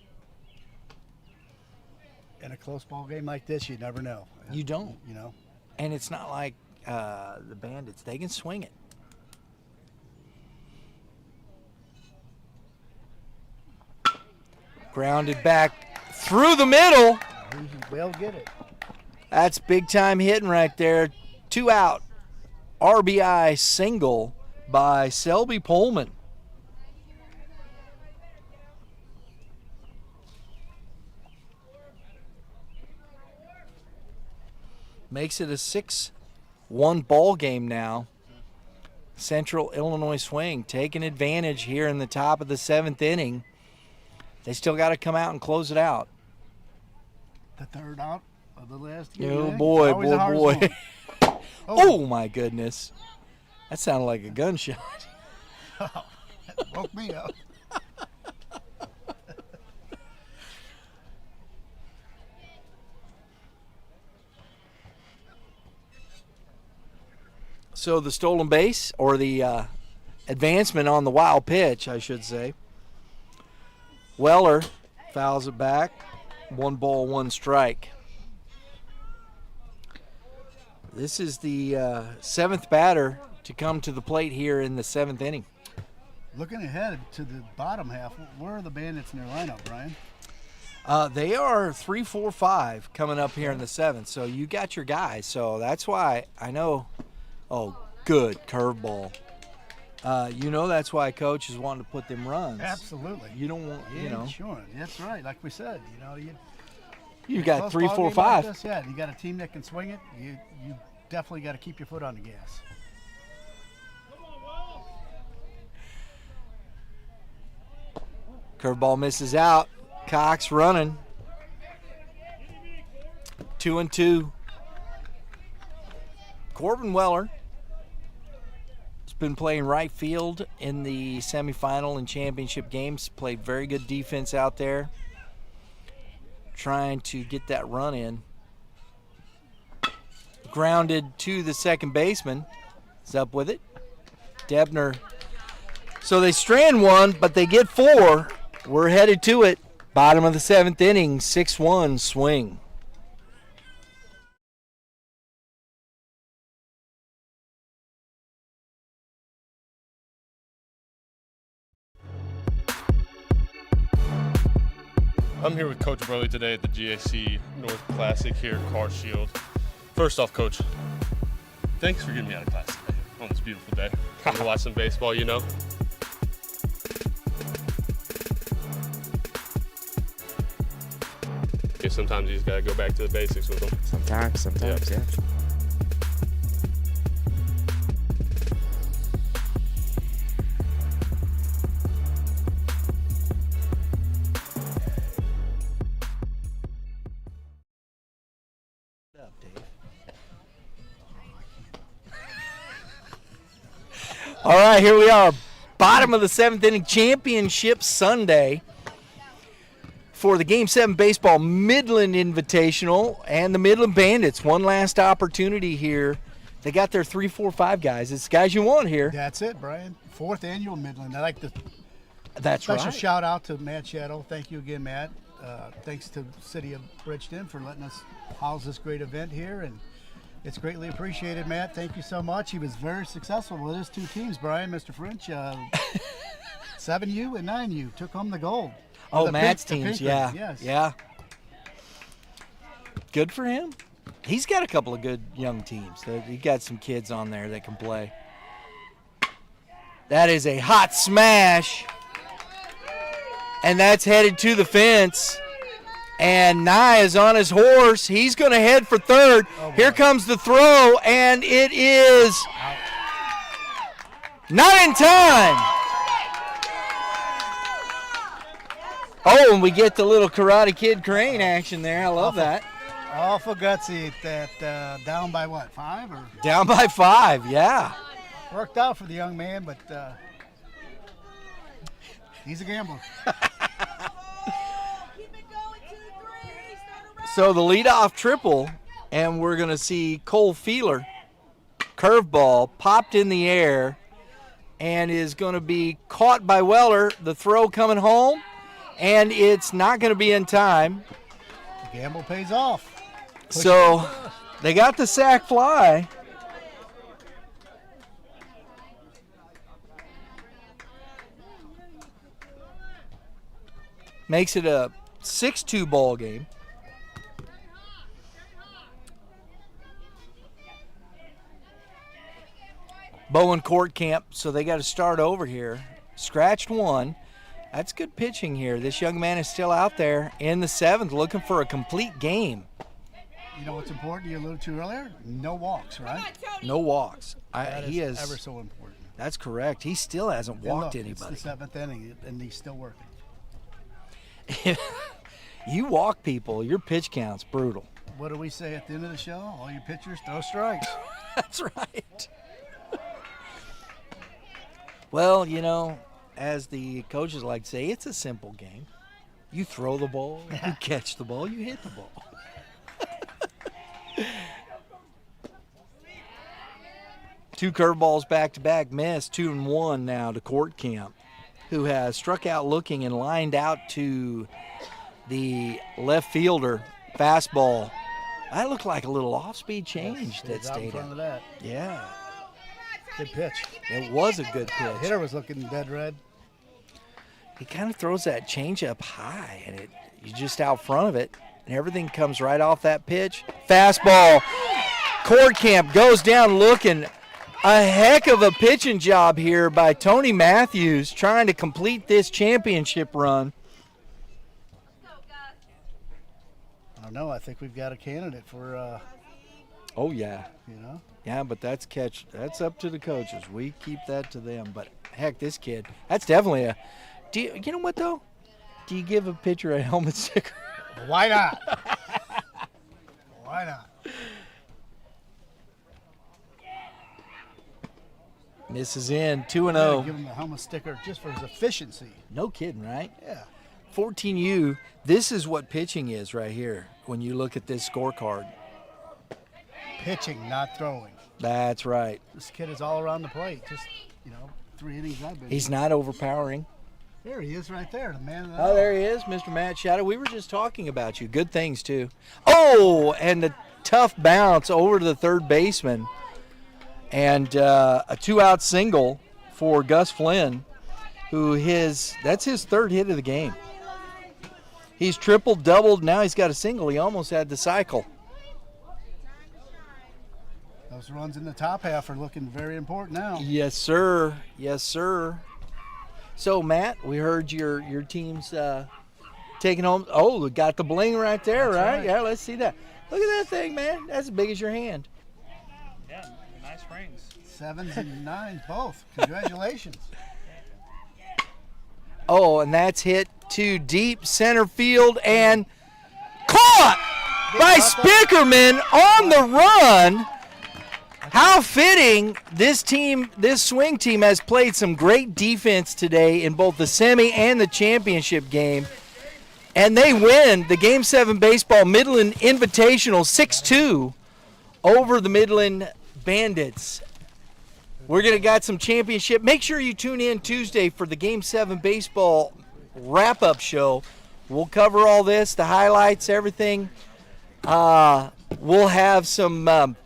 In a close ball game like this, you never know. You don't. You know. And it's not like the Bandits. They can swing it. Grounded back through the middle. They'll get it. That's big time hitting right there. 2 out. RBI single by Selby Pullman. Makes it a 6-1 ball game now. Central Illinois Swing taking advantage here in the top of the 7th inning. They still got to come out and close it out. The third out of the last Oh, game. boy, Always the hardest boy. one. Oh, my goodness. That sounded like a gunshot. Oh, that woke me up. So the stolen base, or the advancement on the wild pitch, I should say. Weller fouls it back. 1 ball, 1 strike. This is the 7th batter to come to the plate here in the 7th inning. Looking ahead to the bottom half, where are the Bandits in their lineup, Brian? They are 3, 4, 5 coming up here in the 7th. So you got your guys. So that's why I know. Oh, good curveball. You know that's why Coach is wanting to put them runs. Absolutely. You don't want, you know. Sure. That's right. Like we said, You got close 3, ball 4, game like 5. this, yeah, you got a team that can swing it. You definitely got to keep your foot on the gas. Curveball misses out. Cox running. 2-2. Corbin Weller has been playing right field in the semifinal and championship games. Played very good defense out there. Trying to get that run in. Grounded to the second baseman. He's up with it. Debner. So they strand one, but they get 4. We're headed to it. Bottom of the 7th inning, 6-1 swing. I'm here with Coach Burley today at the GAC North Classic here at Car Shield. First off, Coach, thanks for getting me out of class today on this beautiful day. I'm gonna watch some baseball, you know. Sometimes you just gotta go back to the basics with them. Sometimes, yeah. All right, here we are. Bottom of the 7th inning, championship Sunday for the Game 7 baseball Midland Invitational and the Midland Bandits. One last opportunity here. They got their 3, 4, 5 guys. It's guys you want here. That's it, Brian. 4th annual Midland. I like the That's special right. shout out to Matt Shadow. Thank you again, Matt. Thanks to the city of Bridgeton for letting us house this great event here, and it's greatly appreciated, Matt. Thank you so much. He was very successful with his 2 teams, Brian, Mr. French. 7U and 9U took home the gold. Oh, The Matt's pink- the teams, pink yeah. ring, yes. Yeah. Good for him. He's got a couple of good young teams. He got some kids on there that can play. That is a hot smash. And that's headed to the fence. And Nye is on his horse. He's going to head for third. Here comes the throw, and it is not in time. Oh, and we get the little Karate Kid crane action there. I love that. Awful gutsy at that. Down by what, 5? Or Down by 5, yeah. worked out for the young man, but he's a gambler. So the leadoff triple, and we're going to see Cole Feeler, curveball, popped in the air, and is going to be caught by Weller. The throw coming home, and it's not going to be in time. The gamble pays off. So they got the sac fly. Makes it a 6-2 ball game. Bowen Court Camp, so they got to start over here. Scratched 1. That's good pitching here. This young man is still out there in the 7th looking for a complete game. You know what's important you alluded to earlier? No walks, right? No walks. That He is is ever so important. That's correct. He still hasn't And walked look, anybody. It's the 7th inning, and he's still working. You walk people, your pitch count's brutal. What do we say at the end of the show? All you pitchers, throw strikes. That's right. Well, you know, as the coaches like to say, it's a simple game. You throw the ball, you catch the ball, you hit the ball. Two curveballs back-to-back miss, 2-1 now to Court Camp, who has struck out looking and lined out to the left fielder. Fastball. That looked like a little off-speed change that Out in stayed front in. of that. Yeah, Good pitch. it was a good The pitch. hitter was looking dead red. He kind of throws that changeup high, and you're just out front of it, and everything comes right off that pitch. Fastball. Court Camp goes down looking. A heck of a pitching job here by Tony Matthews trying to complete this championship run. I don't know. I think we've got a candidate for, Oh, yeah. you know. Yeah, but that's up to the coaches. We keep that to them. But, heck, this kid, that's definitely you know what, though? Do you give a pitcher a helmet sticker? Why not? Why not? Misses in, 2-0. Give him the helmet sticker just for his efficiency. No kidding, right? Yeah. 14U, this is what pitching is right here when you look at this scorecard. Pitching, not throwing. That's right. This kid is all around the plate. Just, 3 innings I've been. He's not overpowering. There he is right there, the man. Oh, there he is, Mr. Matt Shadow. We were just talking about you. Good things, too. Oh, and the tough bounce over to the third baseman. And a 2-out single for Gus Flynn, that's his third hit of the game. He's tripled, doubled, now he's got a single. He almost had the cycle. Those runs in the top half are looking very important now. Yes, sir. Yes, sir. So, Matt, we heard your team's taking home. Oh, we got the bling right there, right? Yeah, let's see that. Look at that thing, man. That's as big as your hand. Yeah, nice rings. 7s and 9s both. Congratulations. Oh, and that's hit to deep center field and caught by Spickerman on the run. How fitting. This swing team has played some great defense today in both the semi and the championship game. And they win the Game 7 baseball Midland Invitational 6-2 over the Midland Bandits. We're going to got some championship. Make sure you tune in Tuesday for the Game 7 baseball wrap-up show. We'll cover all this, the highlights, everything. We'll have some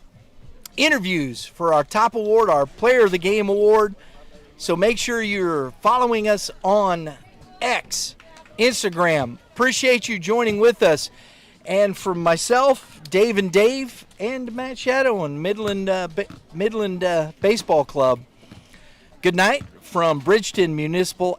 interviews for our top award, our Player of the Game award. So make sure you're following us on X, Instagram. Appreciate you joining with us. And for myself, Dave and Dave, and Matt Shadow and Midland Baseball Club, good night from Bridgeton Municipal.